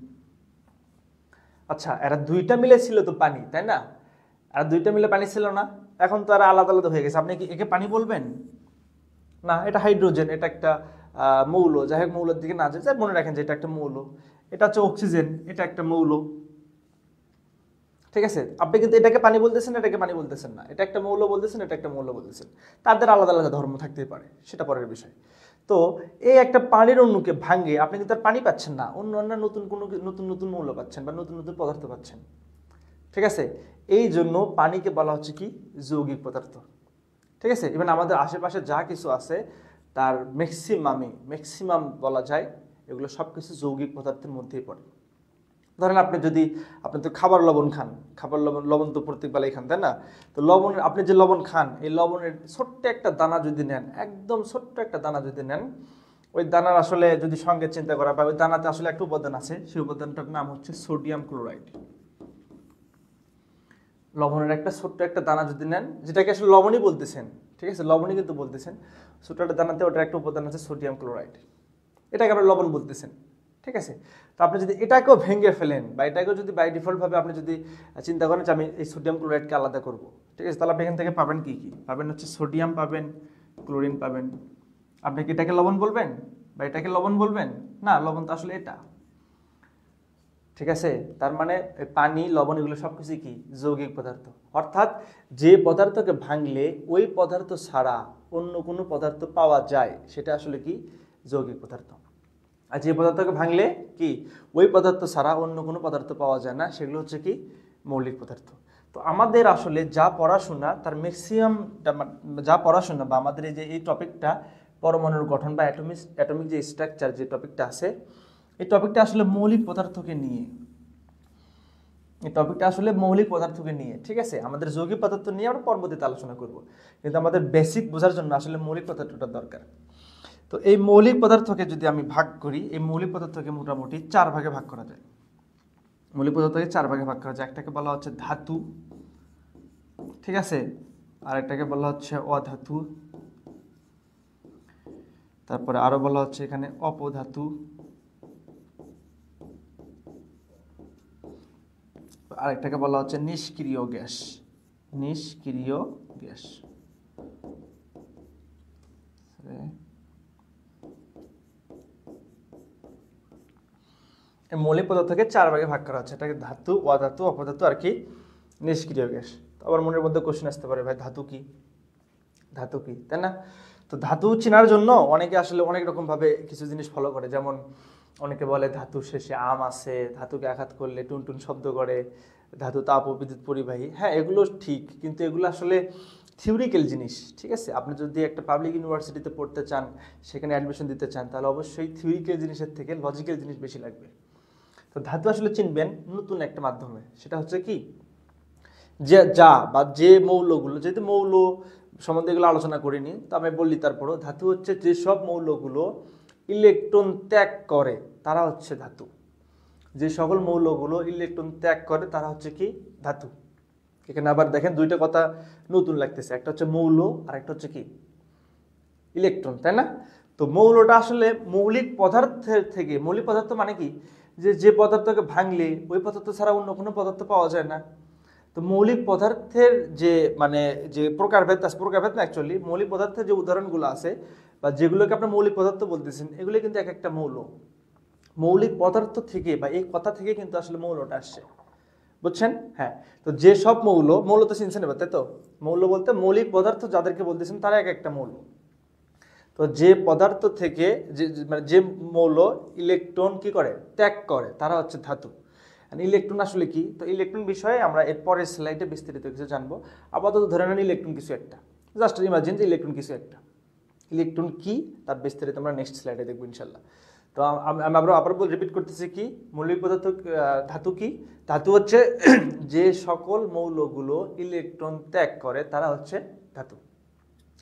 আচ্ছা, এরা দুইটা মিলে ছিল তো পানি, তাই না? আর দুইটা মিলে পানি ছিল না? এখন তো আর আলাদা আলাদা হয়ে গেছে। আপনি কি একে পানি বলবেন? না, এটা হাইড্রোজেন, এটা একটা মৌল। যাই হোক, মৌলের দিকে না যায়, মনে রাখেন যে এটা একটা মৌল। এটা হচ্ছে অক্সিজেন, এটা একটা মৌল। ঠিক আছে, আপনি কিন্তু এটাকে পানি বলতেছেন, এটাকে পানি বলতেছেন না। এটা একটা মৌল বলতেছেন, এটা একটা মৌল বলতেছেন। তাদের আলাদা আলাদা ধর্ম থাকতেই পারে, সেটা পরের বিষয়। তো এই একটা পানির অণুকে ভাঙে আপনি কিন্তু আর পানি পাচ্ছেন না, অন্য অন্য নতুন নতুন মৌল পাচ্ছেন বা নতুন নতুন পদার্থ পাচ্ছেন। ঠিক আছে, এই জন্য পানিকে বলা হচ্ছে কি? যৌগিক পদার্থ। ঠিক আছে, ইভেন আমাদের আশেপাশে যা কিছু আছে তার ম্যাক্সিমাম বলা যায় এগুলো সব কিছু যৌগিক পদার্থের মধ্যেই পড়ে। ধরেন আপনি তো খাবার লবণ খান, লবণ তো প্রত্যেক বেলায় খান, তাই না? তো আপনি যে লবণ খান, এই লবণের ছোট্ট একটা দানা যদি নেন, একদম ছোট্ট একটা দানা যদি নেন, ওই দানার আসলে যদি সঙ্গে চিন্তা করা হয়, ওই দানাতে আসলে একটা উপাদান আছে, সেই উপাদানটার নাম হচ্ছে সোডিয়াম ক্লোরাইড। লবণের একটা ছোট্ট একটা দানা যদি নেন, যেটাকে আসলে লবণই বলতেছেন, ঠিক আছে, লবণই কিন্তু বলতেছেন, ছোট্ট একটা দানাতে ওটার একটা উপাদান আছে সোডিয়াম ক্লোরাইড, এটাকে আপনি লবণ বলতেছেন। ঠিক আছে, তো আপনি যদি এটাকেও ভেঙে ফেলেন বা এটাকেও যদি বাই ডিফল্টভাবে আপনি যদি চিন্তা করেন যে আমি এই সোডিয়াম ক্লোরাইডকে আলাদা করব, ঠিক আছে, তাহলে আপনি এখান থেকে পাবেন কি পাবেন? হচ্ছে সোডিয়াম পাবেন, ক্লোরিন পাবেন। আপনি কি এটাকে লবণ বলবেন বা এটাকে লবণ বলবেন? না, লবণ তো আসলে এটা। ঠিক আছে, তার মানে পানি, লবণ এগুলো সবকিছু কি? যৌগিক পদার্থ। অর্থাৎ যে পদার্থকে ভাঙলে ওই পদার্থ ছাড়া অন্য কোনো পদার্থ পাওয়া যায়, সেটা আসলে কি? যৌগিক পদার্থ। আর যে পদার্থকে ভাঙলে কি ওই পদার্থ ছাড়া অন্য কোনো পদার্থ পাওয়া যায় না, সেগুলো হচ্ছে কি মৌলিক পদার্থ। তো আমাদের আসলে যা পড়াশোনা তার ম্যাক্সিমামটা যা পড়াশোনা বা আমাদের এই যে এই টপিকটা পরমাণুর গঠন বা অ্যাটমিক যে স্ট্রাকচার যে টপিকটা আছে, এই টপিকটা আসলে মৌলিক পদার্থকে নিয়ে, এই টপিকটা আসলে মৌলিক পদার্থকে নিয়ে, ঠিক আছে। আমাদের যৌগিক পদার্থ নিয়ে আমরা পরবর্তীতে আলোচনা করব, কিন্তু আমাদের বেসিক বোঝার জন্য আসলে মৌলিক পদার্থটা দরকার। তো এই মৌলিক পদার্থকে যদি আমি ভাগ করি, এই মৌলিক পদার্থকে মোটামুটি 4 ভাগে ভাগ করা যায়। মৌলিক পদার্থকে 4 ভাগে ভাগ করা যায়। একটাকে বলা হচ্ছে ধাতু, ঠিক আছে, আরেকটাকে বলা হচ্ছে অধাতু, তারপরে আরো বলা হচ্ছে এখানে অপধাতু, আরেকটাকে বলা হচ্ছে নিষ্ক্রিয় গ্যাস। নিষ্ক্রিয় গ্যাস। মৌলিক পদার্থকে 4 ভাগে ভাগ করা হচ্ছে। এটাকে ধাতু, অধাতু, অপধাতু আর কি নিষ্ক্রিয় গ্যাস। আবার মনের মধ্যে কোশ্চেন আসতে পারে, ভাই ধাতু কি, ধাতু কি, তাই না? তো ধাতু চেনার জন্য অনেকে আসলে অনেক রকম ভাবে কিছু জিনিস ফলো করে। যেমন অনেকে বলে ধাতুর শেষে আম আছে, ধাতুকে আঘাত করলে টুনটুন শব্দ করে, ধাতু তাপ ও বিদ্যুৎ পরিবাহী। হ্যাঁ, এগুলো ঠিক, কিন্তু এগুলো আসলে থিওরিক্যাল জিনিস, ঠিক আছে। আপনি যদি একটা পাবলিক ইউনিভার্সিটিতে পড়তে চান, সেখানে অ্যাডমিশন দিতে চান, তাহলে অবশ্যই থিওরিক্যাল জিনিসের থেকে লজিক্যাল জিনিস বেশি লাগবে। তো ধাতু আসলে চিনবেন নতুন একটা মাধ্যমে, সেটা হচ্ছে কি যে যা বা যে মৌলগুলো, যেহেতু মৌল সম্বন্ধে এগুলো আলোচনা করিনি, তো আমি বললি তারপরও ধাতু হচ্ছে যেসব মৌলগুলো ইলেকট্রন ত্যাগ করে তারা হচ্ছে ধাতু। যে সকল মৌলগুলো ইলেকট্রন ত্যাগ করে তারা হচ্ছে কি ধাতু। এখানে আবার দেখেন দুইটা কথা নতুন লাগতেছে, একটা হচ্ছে মৌল আর একটা হচ্ছে কি ইলেকট্রন, তাই না? তো মৌলটা আসলে মৌলিক পদার্থের থেকে, মৌলিক পদার্থ মানে কি যে যে পদার্থকে ভাঙলে ওই পদার্থ ছাড়া অন্য কোনো পদার্থ পাওয়া যায় না। তো মৌলিক পদার্থের যে মানে যে প্রকারভেদ আছে, প্রকারভেদ না অ্যাকচুয়ালি মৌলিক পদার্থের যে উদাহরণগুলো আছে বা যেগুলোকে আপনি মৌলিক পদার্থ বলতেছেন, এগুলো কিন্তু এক একটা মৌল। মৌলিক পদার্থ থেকে বা এই কথা থেকে কিন্তু আসলে মৌলটা আসছে, বুঝছেন? হ্যাঁ, তো যে সব মৌল তো চিনছেন এবার, তাই তো? মৌল বলতে মৌলিক পদার্থ যাদেরকে বলতেছেন তারা এক একটা মৌল। তো যে পদার্থ থেকে মানে যে মৌল ইলেকট্রন কি করে ত্যাগ করে তারা হচ্ছে ধাতু। ইলেকট্রন আসলে কি, তো ইলেকট্রন বিষয়ে আমরা এর পরের স্লাইডে বিস্তারিত কিছু জানবো। আপাতত ধরে নেন ইলেকট্রন কিছু একটা, জাস্ট ইমাজিন যে ইলেকট্রন কিছু একটা। ইলেকট্রন কি তার বিস্তারিত আমরা নেক্সট স্লাইডে দেখবো ইনশাল্লাহ। তো আমি আবার রিপিট করতেছি কি মৌলিক পদার্থ, ধাতু কি, ধাতু হচ্ছে যে সকল মৌলগুলো ইলেকট্রন ত্যাগ করে তারা হচ্ছে ধাতু।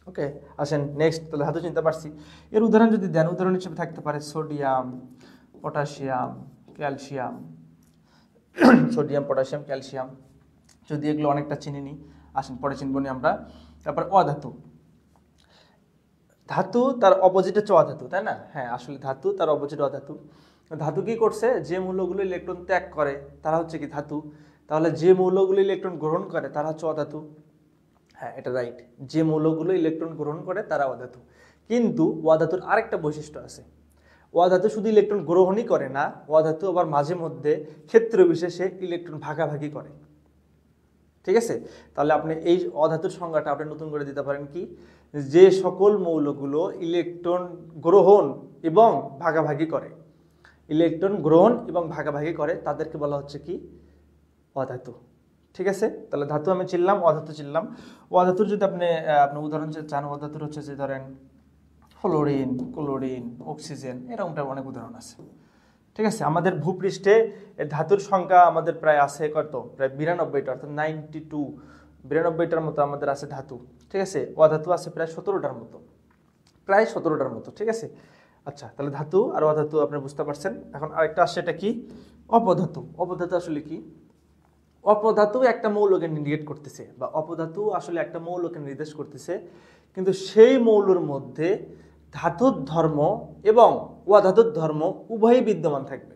ওকে, আসেন নেক্সট। তাহলে ধাতু চিনতে পারছি। এর উদাহরণ যদি দেন, উদাহরণ হিসেবে থাকতে পারে sodium, potassium, calcium. Sodium, potassium, calcium, যদি এগুলো অনেকটা চিনি নি, আসেন পরে চিনব নি আমরা। তারপর অধাতু। ধাতু তার অপোজিট হচ্ছে অধাতু, তাই না? হ্যাঁ, আসলে ধাতু তার অপোজিট অধাতু। ধাতু কি করছে, যে মৌলগুলো ইলেকট্রন ত্যাগ করে তারা হচ্ছে কি ধাতু। তাহলে যে মৌলগুলো ইলেকট্রন গ্রহণ করে তারা হচ্ছে অধাতু। হ্যাঁ, এটা রাইট, যে মৌলগুলো ইলেকট্রন গ্রহণ করে তারা অধাতু। কিন্তু অধাতুর আরেকটা বৈশিষ্ট্য আছে, অধাতু শুধু ইলেকট্রন গ্রহণই করে না, অধাতু আবার মাঝে মধ্যে ক্ষেত্র বিশেষে ইলেকট্রন ভাগাভাগি করে, ঠিক আছে। তাহলে আপনি এই অধাতুর সংজ্ঞাটা আপনি নতুন করে দিতে পারেন কি, যে সকল মৌলগুলো ইলেকট্রন গ্রহণ এবং ভাগাভাগি করে, ইলেকট্রন গ্রহণ এবং ভাগাভাগি করে তাদেরকে বলা হচ্ছে কি অধাতু, ঠিক আছে। তাহলে ধাতু আমি চিনলাম, অধাতু চিনলাম। অধাতুর যদি আপনি উদাহরণ চান, অধাতুর হচ্ছে যে ধরেন ফ্লোরিন, ক্লোরিন, অক্সিজেন, এরকমটা অনেক উদাহরণ আছে, ঠিক আছে। আমাদের ভূপৃষ্ঠে ধাতুর সংখ্যা আমাদের প্রায় আছে কত, প্রায় 92টা, অর্থাৎ 92টার মতো আমাদের আছে ধাতু, ঠিক আছে। অধাতু আছে প্রায় 17টার মতো, প্রায় 17টার মতো, ঠিক আছে। আচ্ছা, তাহলে ধাতু আর অধাতু আপনি বুঝতে পারছেন। এখন আরেকটা আসছে, এটা কি অপধাতু। অপধাতু আসলে কি, অপধাতু একটা মৌলকে ইন্ডিকেট করতেছে বা অপধাতু আসলে একটা মৌলকে নির্দেশ করতেছে, কিন্তু সেই মৌলের মধ্যে ধাতুর ধর্ম এবং অধাতুর ধর্ম উভয়ই বিদ্যমান থাকবে।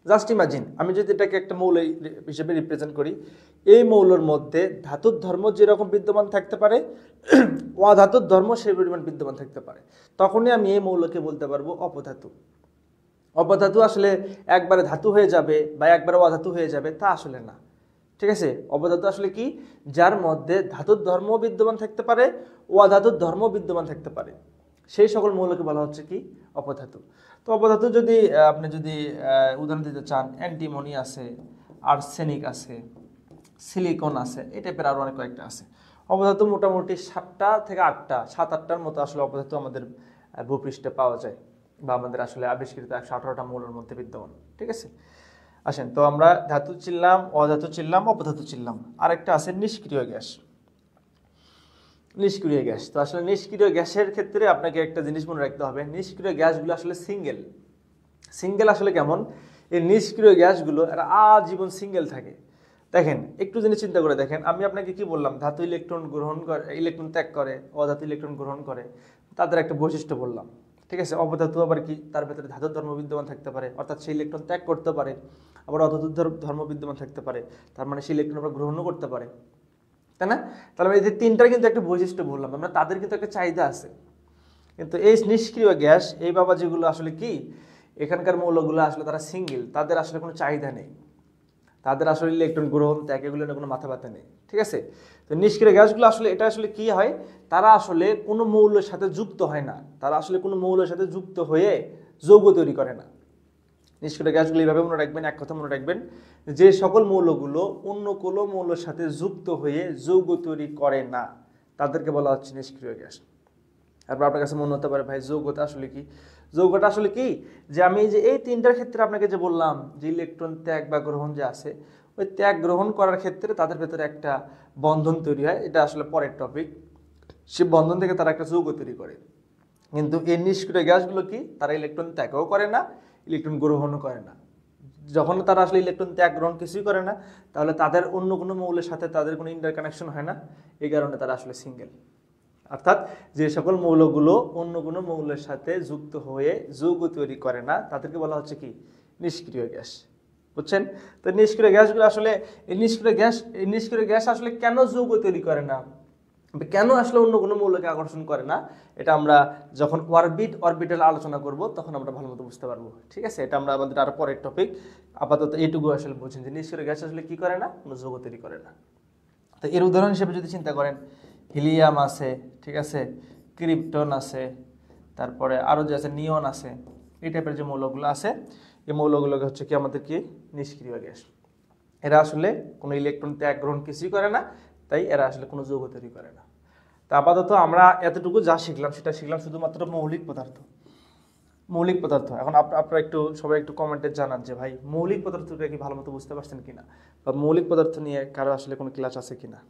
জাস্ট ইমাজিন, আমি যদি এটাকে একটা মৌল হিসেবে রিপ্রেজেন্ট করি, এই মৌলের মধ্যে ধাতুর ধর্ম যেরকম বিদ্যমান থাকতে পারে, অধাতুর ধর্ম সেই পরিমাণ বিদ্যমান থাকতে পারে, তখনই আমি এই মৌলকে বলতে পারবো অপধাতু। অপধাতু আসলে একবারে ধাতু হয়ে যাবে বা একবারে অধাতু হয়ে যাবে তা আসলে না, ঠিক আছে। অপধাতু আসলে কি, যার মধ্যে ধাতুর ধর্ম বিদ্যমান থাকতে পারে, অধাতুর ধর্ম বিদ্যমান থাকতে পারে, সেই সকল মৌলকে বলা হচ্ছে কি অপধাতু। তো অপধাতু যদি আপনি যদি উদাহরণ দিতে চান, অ্যান্টিমনি আছে, আর্সেনিক আছে, সিলিকন আছে, এই টাইপের আরও অনেক কয়েকটা আছে। অপধাতু মোটামুটি 7টা থেকে 8টা, 7-8টার মতো আসলে অপধাতু আমাদের ভূপৃষ্ঠে পাওয়া যায়, বা আমাদের আসলে আবিষ্কৃত 118টা মৌলের মধ্যে বিদ্যমান। ঠিক আছে, আসেন তো আমরা ধাতু চিনলাম, অধাতু চিনলাম, অপধাতু চিনলাম। আরেকটা আছে নিষ্ক্রিয় গ্যাস। নিষ্ক্রিয় গ্যাস, তো আসলে নিষ্ক্রিয় গ্যাসের ক্ষেত্রে আপনাকে একটা জিনিস মনে রাখতে হবে, নিষ্ক্রিয় গ্যাসগুলো আসলে সিঙ্গেল। সিঙ্গেল আসলে কেমন, এই নিষ্ক্রিয় গ্যাসগুলো এরা আজীবন সিঙ্গেল থাকে। দেখেন একটু জিনিস চিন্তা করে দেখেন, আমি আপনাকে কি বললাম, ধাতু ইলেকট্রন গ্রহণ করে, ইলেকট্রন ত্যাগ করে, অধাতু ইলেকট্রন গ্রহণ করে, তাদের একটা বৈশিষ্ট্য বললাম। ঠিক আছে, অপধাতু আবার কি, তার ভেতরে ধাতুর ধর্ম বিদ্যমান থাকতে পারে, অর্থাৎ সেই ইলেকট্রন ত্যাগ করতে পারে, আবার অধাতুর ধর্ম বিদ্যমান থাকতে পারে, তার মানে সেই ইলেকট্রন আবার গ্রহণও করতে পারে, তাই না? তাহলে এই যে তিনটার কিন্তু একটা বৈশিষ্ট্য বললাম আমরা, তাদের কিন্তু একটা চাহিদা আছে। কিন্তু এই নিষ্ক্রিয় গ্যাস, এই বাবা যেগুলো আসলে কি, এখানকার মৌলগুলো আসলে তারা সিঙ্গেল, তাদের আসলে কোনো চাহিদা নেই, তাদের আসলে ইলেকট্রন গ্রহণ ত্যাগ এগুলো নিয়ে কোনো মাথা ব্যথা নেই। ঠিক আছে, তো নিষ্ক্রিয় গ্যাসগুলো আসলে এটা আসলে কি হয়, তারা আসলে কোনো মৌলের সাথে যুক্ত হয় না, তারা আসলে কোনো মৌলের সাথে যুক্ত হয়ে যৌগ তৈরি করে না। নিষ্ক্রিয় গ্যাসগুলো এইভাবে মনে রাখবেন, এক কথা মনে রাখবেন, যে সকল মৌলগুলো অন্য কোনো মৌলের সাথে যুক্ত হয়ে যৌগ তৈরি করে না, তাদেরকে বলা হচ্ছে নিষ্ক্রিয় গ্যাস। তারপর আপনার কাছে মনে হতে পারে ভাই যৌগটা আসলে কি, যৌগটা আসলে কি, যে আমি যে এই তিনটার ক্ষেত্রে আপনাকে যে বললাম যে ইলেকট্রন ত্যাগ বা গ্রহণ যে আছে, ওই ত্যাগ গ্রহণ করার ক্ষেত্রে তাদের ভেতরে একটা বন্ধন তৈরি হয়, এটা আসলে পরের টপিক। সে বন্ধন থেকে তারা একটা যৌগ তৈরি করে। কিন্তু এই নিষ্ক্রিয় গ্যাসগুলো কি, তারা ইলেকট্রন ত্যাগও করে না, ইলেকট্রন গ্রহণও করে না। যখন তারা আসলে ইলেকট্রন ত্যাগ গ্রহণ কিছুই করে না, তাহলে তাদের অন্য কোনো মৌলের সাথে তাদের কোনো ইন্টারকানেকশন হয় না, এই কারণে তারা আসলে সিঙ্গেল। অর্থাৎ যে সকল মৌলগুলো অন্য কোনো মৌলের সাথে যুক্ত হয়ে যৌগ তৈরি করে না, তাদেরকে বলা হচ্ছে কি নিষ্ক্রিয় গ্যাস। বুঝছেন? তো নিষ্ক্রিয় গ্যাসগুলো আসলে, এই নিষ্ক্রিয় গ্যাস আসলে কেন যৌগ তৈরি করে না, কেন আসলে অন্য কোনো মৌলকে আকর্ষণ করে না, এটা আমরা যখন অরবিটাল আলোচনা করব তখন আমরা ভালো মতো বুঝতে পারবো। ঠিক আছে, এটা আমরা আমাদের আরো পরের টপিক। আপাতত এইটুকু আসলে বুঝেন যে নিষ্ক্রিয় গ্যাস আসলে কি করে না, কোনো যৌগ তৈরি করে না। তো এর উদাহরণ হিসেবে যদি চিন্তা করেন, হিলিয়াম আছে, ঠিক আছে, ক্রিপ্টন আছে, তারপরে আরও যে আছে নিয়ন আছে, এই টাইপের যে মৌলগুলো আছে, এই মৌলগুলোকে হচ্ছে কি আমাদের কি নিষ্ক্রিয় গ্যাস। এরা আসলে কোনো ইলেকট্রন ত্যাগ গ্রহণ কিছুই করে না, তাই এরা আসলে কোনো যৌগ তৈরি করে না। তা আপাতত আমরা এতটুকু যা শিখলাম সেটা শিখলাম শুধুমাত্র মৌলিক পদার্থ। মৌলিক পদার্থ, এখন আপনারা একটু সবাই একটু কমেন্টে জানান যে ভাই মৌলিক পদার্থটা কি ভালো মতো বুঝতে পারছেন কিনা, বা মৌলিক পদার্থ নিয়ে কারো আসলে কোনো ক্লাস আছে কিনা।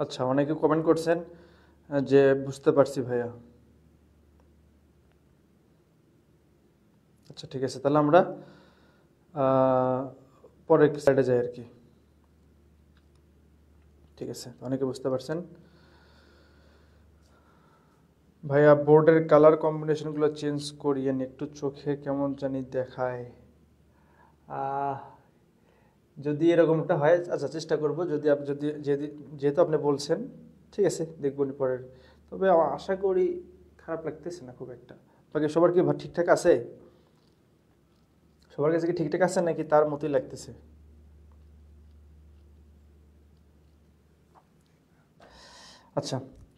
আচ্ছা, অনেকে কমেন্ট করছেন যে বুঝতে পারছি ভাইয়া। আচ্ছা ঠিক আছে, তাহলে আমরা পরের স্লাইডে যাই আর কি। ঠিক আছে, অনেকে বুঝতে পারছেন। ভাইয়া বোর্ডের কালার কম্বিনেশনগুলো চেঞ্জ করিয়েন, একটু চোখে কেমন জানি দেখায়। যদি এরকমটা হয়, আচ্ছা চেষ্টা করব, যদি যেহেতু আপনি বলছেন, ঠিক আছে দেখব পরের। তবে আশা করি খারাপ লাগতেছে না খুব একটা। বাকি সবার কি ঠিকঠাক আছে? সবার কাছে কি ঠিকঠাক আছে নাকি তার মতোই লাগতেছে? আচ্ছা,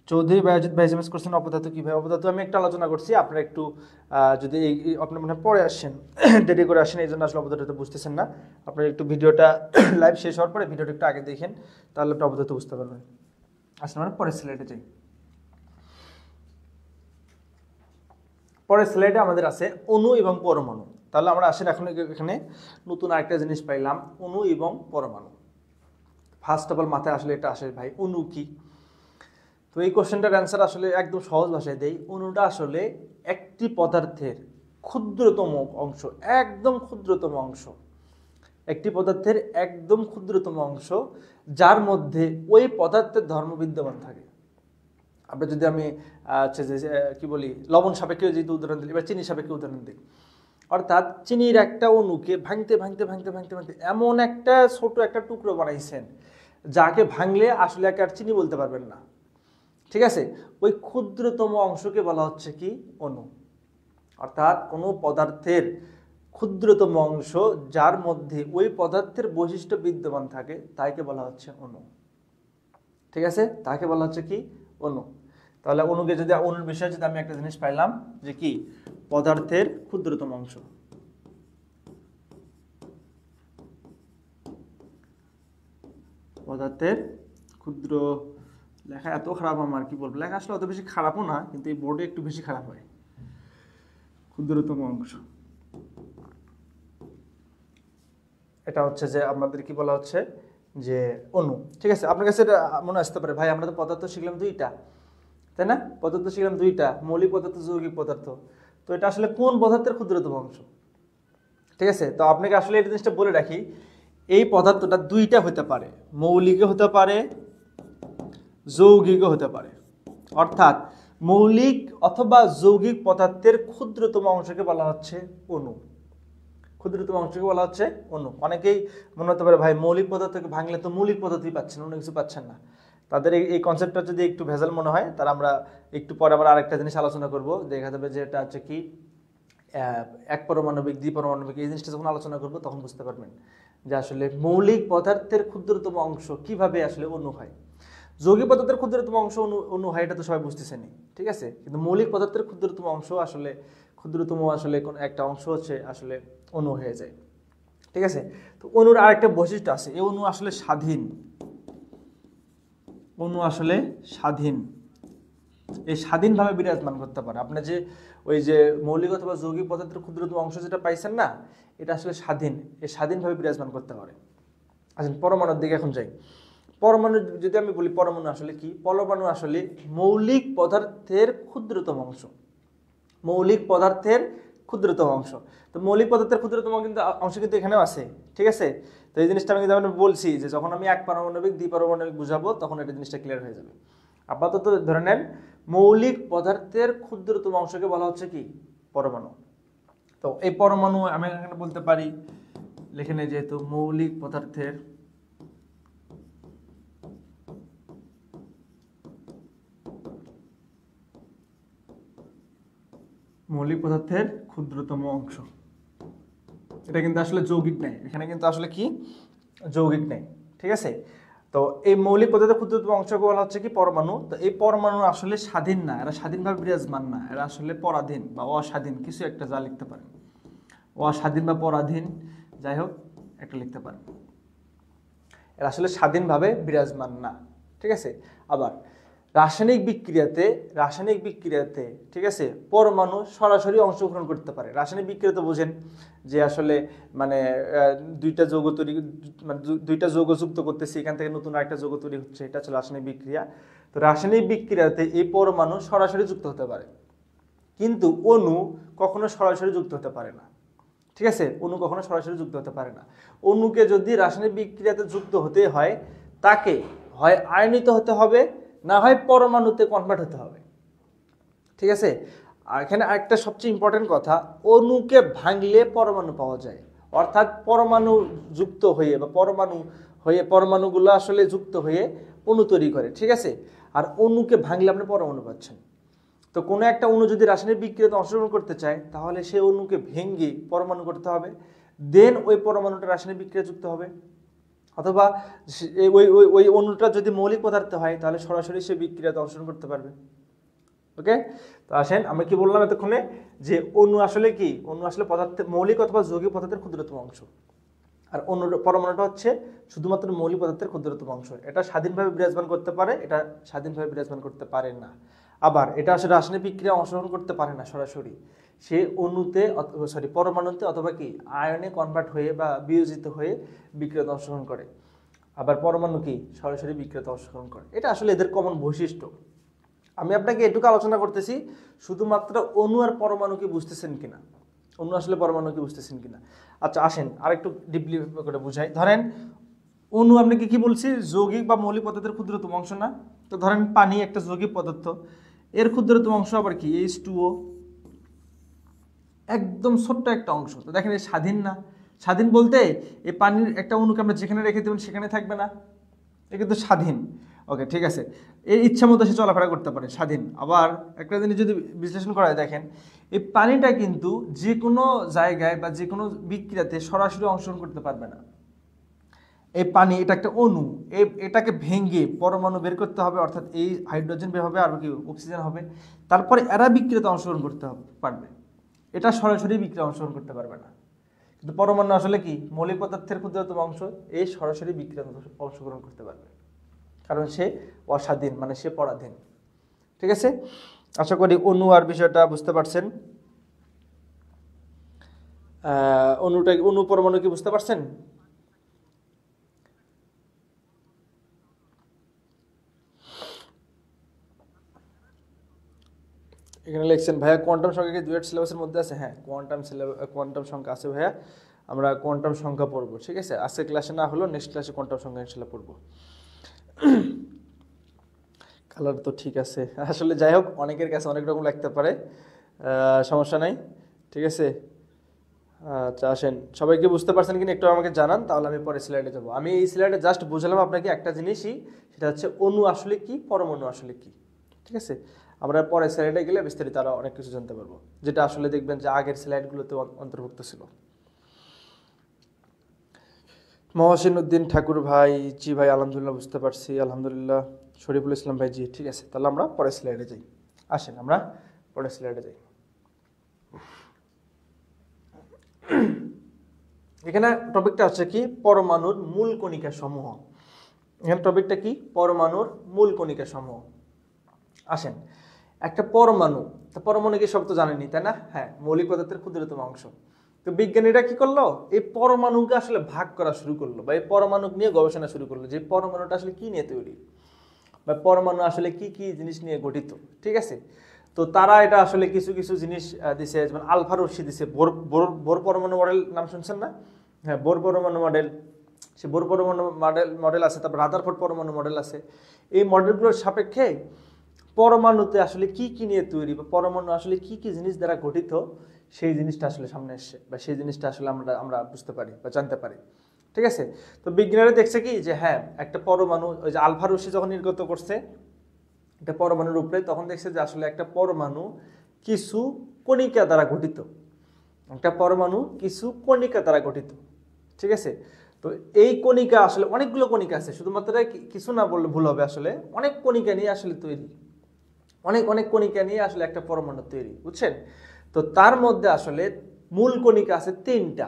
চৌধুরী বায়াজিৎ ভাই এসএমএস করছেন অপদার্থ কি ভাই? অপদার্থ আমি একটা আলোচনা করছি, আপনারা একটু যদি আপনার মনে পরে আসছেন, দেরি করে আসেন, এই জন্য আসলে অপদার্থ বুঝতেছেন না। আপনারা একটু ভিডিওটা লাইভ শেষ হওয়ার পরে ভিডিওটা একটু আগে দেখেন, তাহলে আপনি অপদার্থ বুঝতে পারবেন। আসলে আমরা পরের স্লাইডে যাই। পরের স্লাইডে আমাদের আছে অণু এবং পরমাণু। তাহলে আমরা আসেন এখন এখানে নতুন আরেকটা জিনিস পাইলাম, অণু এবং পরমাণু। ফার্স্ট অফ অল মাথায় আসলে এটা আসে ভাই, অণু কি? তো এই কোশ্চেনটার অ্যান্সার আসলে একদম সহজ ভাষায় দেই। অণুটা আসলে একটি পদার্থের ক্ষুদ্রতম অংশ, একদম ক্ষুদ্রতম অংশ, একটি পদার্থের একদম ক্ষুদ্রতম অংশ যার মধ্যে ওই পদার্থের ধর্ম বিদ্যমান থাকে। আমরা যদি আমি হচ্ছে যে কি বলি, লবণ সাপেক্ষে যদি উদাহরণ দিই, এবার চিনি সাপেক্ষে উদাহরণ দিই। অর্থাৎ চিনির একটা অণুকে ভাঙতে ভাঙতে ভাঙতে ভাঙতে ভাঙতে এমন একটা ছোট একটা টুকরো বানাইছেন যাকে ভাঙলে আসলে আর চিনি বলতে পারবেন না, ঠিক আছে? ওই ক্ষুদ্রতম অংশকে বলা হচ্ছে কি? অণু। অর্থাৎ কোনো পদার্থের ক্ষুদ্রতম অংশ যার মধ্যে ওই পদার্থের বৈশিষ্ট্য বিদ্যমান থাকে তাকে বলা হচ্ছে অণু, ঠিক আছে? তাকে বলা হচ্ছে কি? অণু। তাহলে অণুকে যদি, অণুর বিষয়ে যদি আমি একটা জিনিস পাইলাম যে কি, পদার্থের ক্ষুদ্রতম অংশ, পদার্থের ক্ষুদ্র, লেখা এত খারাপ আমার, কি বলবো, লেখা আসলে অত বেশি খারাপও না, কিন্তু এই বোর্ডে একটু বেশি খারাপ হয়। ক্ষুদ্রতম অংশ, এটা হচ্ছে যে আমাদের কি বলা হচ্ছে যে অণু, ঠিক আছে? আপনার কাছে এটা মনে আসতে পারে, ভাই আমরা তো পদার্থ শিখলাম দুইটা, তাই না? পদার্থ শিখলাম দুইটা, মৌলিক পদার্থ, যৌগিক পদার্থ। তো এটা আসলে কোন পদার্থের ক্ষুদ্রতম অংশ? ঠিক আছে, তো আপনাকে আসলে এই জিনিসটা বলে রাখি, এই পদার্থটা দুইটা হতে পারে, মৌলিকও হতে পারে, যৌগিকও হতে পারে। অর্থাৎ মৌলিক অথবা যৌগিক পদার্থের ক্ষুদ্রতম অংশকে বলা হচ্ছে অণু। ক্ষুদ্রতম অংশকে বলা হচ্ছে অণু। অনেকেই মনে হতে পারে, ভাই মৌলিক পদার্থকে ভাঙলে তো মৌলিক পদার্থই পাচ্ছেন, অন্য কিছু পাচ্ছেন না। তাদের এই কনসেপ্টটা যদি একটু ভেজাল মনে হয়, তাহলে আমরা একটু পরে আবার আরেকটা জিনিস আলোচনা করব, দেখা যাবে যে এটা হচ্ছে কি এক পারমাণবিক, দ্বিপারমাণবিক, এই জিনিসটা যখন আলোচনা করব তখন বুঝতে পারবেন যে আসলে মৌলিক পদার্থের ক্ষুদ্রতম অংশ কিভাবে আসলে অণু হয়। যৌগিক পদার্থের ক্ষুদ্রতম অংশ অণু হয়, এটা তো সবাই বুঝতেছেনি, ঠিক আছে? কিন্তু মৌলিক পদার্থের ক্ষুদ্রতম অংশ আসলে, ক্ষুদ্রতম আসলে কোন একটা অংশ হচ্ছে আসলে অণু হয়ে যায়, ঠিক আছে? তো অণুর আরেকটা বৈশিষ্ট্য আছে, এই অণু আসলে স্বাধীন। অণু আসলে স্বাধীন, এই স্বাধীনভাবে বিরাজমান করতে পারে। আপনি যে ওই যে মৌলিক অথবা যৌগিক পদার্থের ক্ষুদ্রতম অংশ যেটা পাইছেন না, এটা আসলে স্বাধীন, এই স্বাধীনভাবে বিরাজমান করতে পারে। আসেন পরমাণুর দিকে এখন যাই। পরমাণু যদি আমি বলি, পরমাণু আসলে কি? পরমাণু আসলে মৌলিক পদার্থের ক্ষুদ্রতম অংশ, মৌলিক পদার্থের ক্ষুদ্রতম অংশ। তো মৌলিক পদার্থের ক্ষুদ্রতম কিন্তু অংশ কিন্তু এখানেও আছে, ঠিক আছে? তো এই জিনিসটা আমি কিন্তু বলছি যে যখন আমি এক পারমাণবিক, দ্বিপারমাণবিক বুঝাবো তখন এই জিনিসটা ক্লিয়ার হয়ে যাবে। আপাতত ধরে নেন, মৌলিক পদার্থের ক্ষুদ্রতম অংশকে বলা হচ্ছে কি? পরমাণু। তো এই পরমাণু আমি এখানে বলতে পারি, লিখে নেই যেহেতু, মৌলিক পদার্থের ক্ষুদ্রতম অংশ। এটা কিন্তু আসলে যৌগিক নেই, এখানে কিন্তু আসলে কি? যৌগিক নেই, ঠিক আছে? তো এই মৌলিক পদার্থের ক্ষুদ্রতম অংশকে বলা হচ্ছে কি? পরমাণু। তো এই পরমাণু আসলে স্বাধীন না, এরা স্বাধীনভাবে বিরাজমান না, এরা আসলে পরাধীন বা অস্বাধীন, কিছু একটা যা লিখতে পারেন, অস্বাধীন বা পরাধীন, যাই হোক একটা লিখতে পারেন। এরা আসলে স্বাধীনভাবে বিরাজমান না, ঠিক আছে? আবার রাসায়নিক বিক্রিয়াতে, ঠিক আছে, পরমাণু সরাসরি অংশগ্রহণ করতে পারে। রাসায়নিক বিক্রিয়াতে বোঝেন যে আসলে মানে দুইটা যৌগ তৈরি, মানে দুইটা যৌগ যুক্ত করতেছি, এখান থেকে নতুন আরেকটা যৌগ তৈরি হচ্ছে, এটা হচ্ছে রাসায়নিক বিক্রিয়া। তো রাসায়নিক বিক্রিয়াতে এই পরমাণু সরাসরি যুক্ত হতে পারে, কিন্তু অণু কখনো সরাসরি যুক্ত হতে পারে না, ঠিক আছে? অণু কখনো সরাসরি যুক্ত হতে পারে না। অণুকে যদি রাসায়নিক বিক্রিয়াতে যুক্ত হতে হয়, তাকে হয় আয়নিত হতে হবে, না হয় পরমাণুতে কনভার্ট হতে হবে, ঠিক আছে? আর এখানে আরেকটা সবচেয়ে ইম্পর্টেন্ট কথা, অণুকে ভাঙলে পরমাণু পাওয়া যায়। অর্থাৎ পরমাণু যুক্ত হয়ে বা পরমাণুগুলো আসলে যুক্ত হয়ে অণু তৈরি করে, ঠিক আছে? আর অণুকে ভাঙলে আপনি পরমাণু পাচ্ছেন। তো কোনো একটা অণু যদি রাসায়নিক বিক্রিয়াতে অংশগ্রহণ করতে চায়, তাহলে সেই অণুকে ভেঙে পরমাণু করতে হবে, দেন ওই পরমাণুটা রাসায়নিক বিক্রিয়া যুক্ত হবে। অথবা ওই ওই ওই অণুটা যদি মৌলিক পদার্থ হয়, তাহলে সরাসরি সে বিক্রিয়াতে অংশগ্রহণ করতে পারবে। ওকে, তো আসেন আমরা কি বললাম এতক্ষণে, যে অণু আসলে কি? অণু আসলে পদার্থের মৌলিক অথবা যৌগিক পদার্থের ক্ষুদ্রতম অংশ, আর অণু পরমাণুটা হচ্ছে শুধুমাত্র মৌলিক পদার্থের ক্ষুদ্রতম অংশ। এটা স্বাধীনভাবে বিরাজমান করতে পারে, এটা স্বাধীনভাবে বিরাজমান করতে পারে না। আবার এটা আসলে রাসায়নিক বিক্রিয়া অংশগ্রহণ করতে পারে না সরাসরি, সে অণুতে পরমাণুতে অথবা কি আয়নে কনভার্ট হয়ে বা বিয়োজিত হয়ে বিক্রিয়াতে অংশগ্রহণ করে। আবার পরমাণু কি সরাসরি বিক্রিয়াতে অংশগ্রহণ করে। এটা আসলে এদের কমন বৈশিষ্ট্য। আমি আপনাকে এটুকু আলোচনা করতেছি, শুধুমাত্র অণু আর পরমাণু কি বুঝতেছেন কিনা। অণু আসলে পরমাণু কি বুঝতেছেন কিনা? আচ্ছা আসেন আরেকটু ডিপলি করে বুঝাই। ধরেন অণু আপনাকে কি বলছি, যৌগিক বা মৌলিক পদার্থের ক্ষুদ্রতম অংশ না? তো ধরেন পানি একটা যৌগিক পদার্থ, এর ক্ষুদ্রতম অংশ আবার কি H2O, একদম ছোট্ট একটা অংশ। তো দেখেন এই স্বাধীন না? স্বাধীন বলতে এই পানির একটা অণুকে আমরা যেখানে রেখে দেবেন সেখানে থাকবে না, এ কিন্তু স্বাধীন। ওকে ঠিক আছে, এই ইচ্ছা মতো সে চলাফেরা করতে পারে, স্বাধীন। আবার একটা জিনিস যদি বিশ্লেষণ করা হয়, দেখেন এই পানিটা কিন্তু যে কোনো জায়গায় বা যে কোনো বিক্রিয়াতে সরাসরি অংশগ্রহণ করতে পারবে না। এই পানি এটা একটা অণু, এটাকে ভেঙে পরমাণু বের করতে হবে, অর্থাৎ এই হাইড্রোজেন বের হবে আর কি অক্সিজেন হবে, তারপরে এরা বিক্রিয়াতে অংশগ্রহণ করতে পারবে। এটা সরাসরি বিক্রিয়া অংশগ্রহণ করতে পারবে না। কিন্তু পরমাণু আসলে কি, মৌলিক পদার্থের ক্ষুদ্রতম অংশ, এই সরাসরি বিক্রিয়াতে অংশগ্রহণ করতে পারবে, কারণ সে অস্বাধীন, মানে সে পরাধীন। ঠিক আছে, আশা করি অণু আর বিষয়টা বুঝতে পারছেন। অণু পরমাণু কি বুঝতে পারছেন? এখানে লিখছেন ভাইয়া কোয়ান্টাম সংখ্যা কি ডুয়েট সিলেবাসের মধ্যে আছে? হ্যাঁ, কোয়ান্টাম সংখ্যা আছে ভাইয়া, আমরা কোয়ান্টাম সংখ্যা পড়বো। ঠিক আছে, আজকের ক্লাসে না হলেও নেক্সট ক্লাসে কোয়ান্টাম সংখ্যা ইনশাল্লাহ পড়বো। কালার তো ঠিক আছে, আসলে যাই হোক অনেকের কাছে অনেক রকম লাগতে পারে, সমস্যা নাই। ঠিক আছে, আচ্ছা আসেন, সবাইকে বুঝতে পারছেন কিনা একটু আমাকে জানান, তাহলে আমি পরে স্লাইডে যাবো। আমি এই স্লাইডে জাস্ট বুঝালাম আপনাকে একটা জিনিসই, সেটা হচ্ছে অণু আসলে কি, পরমাণু আসলে কি। ঠিক আছে, আমরা পরে স্লাইডে গেলে বিস্তারিত আরো অনেক কিছু জানতে পারবো, যেটা আসলে দেখবেন যে আগের স্লাইডগুলোতে অন্তর্ভুক্ত ছিল। মহসিন উদ্দিন ঠাকুর ভাই, জি ভাই আলহামদুলিল্লাহ বুঝতে পারছি, আলহামদুলিল্লাহ। শরীফুল ইসলাম ভাই, জি ঠিক আছে, তাহলে আমরা পরে স্লাইডে যাই। আসেন আমরা পরে স্লাইডে যাই। এখানে টপিকটা হচ্ছে কি, পরমাণুর মূল কণিকা সমূহ। এখানে টপিকটা কি, পরমাণুর মূল কণিকা সমূহ। আসেন, একটা পরমাণু, তা পরমাণু কি সব তো জানেনি তাই না? হ্যাঁ, মৌলিক পদার্থের ক্ষুদ্রতম অংশ। তো বিজ্ঞানীরা কি করলো, এই পরমাণুকে আসলে ভাগ করা শুরু করলো, বা এই পরমাণু নিয়ে গবেষণা শুরু করলো, যে পরমাণুটা আসলে কি নিয়ে তৈরি, বা পরমাণু আসলে কি কি জিনিস নিয়ে গঠিত। ঠিক আছে, তো তারা এটা আসলে কিছু কিছু জিনিস দিছে, যেমন আলফা রশ্মি দিছে, বোর পরমাণু মডেল নাম শুনছেন না? হ্যাঁ, বোর পরমাণু মডেল, সে বোর পরমাণু মডেল আছে, তারপর রাদারফোর্ড পরমাণু মডেল আছে। এই মডেলগুলোর সাপেক্ষে পরমাণুতে আসলে কি কি নিয়ে তৈরি, বা পরমাণু আসলে কি কি জিনিস দ্বারা গঠিত, সেই জিনিসটা আসলে সামনে আসছে, বা সেই জিনিসটা আসলে আমরা বুঝতে পারি বা জানতে পারি। ঠিক আছে, তো বিজ্ঞানীরা দেখছে কি, যে হ্যাঁ একটা পরমাণু, ওই যে আলফা রশ্মি যখন নির্গত করছে একটা পরমাণুর উপরে, তখন দেখছে যে আসলে একটা পরমাণু কিছু কণিকা দ্বারা গঠিত, একটা পরমাণু কিছু কণিকা দ্বারা গঠিত। ঠিক আছে, তো এই কণিকা আসলে অনেকগুলো কণিকা আছে, শুধুমাত্র কিছু না বললে ভুল হবে, আসলে অনেক কণিকা নিয়ে আসলে তৈরি, অনেক অনেক কণিকা নিয়ে আসলে একটা পরমাণু তৈরি, বুঝছেন? তো তার মধ্যে আসলে মূল কণিকা আছে তিনটা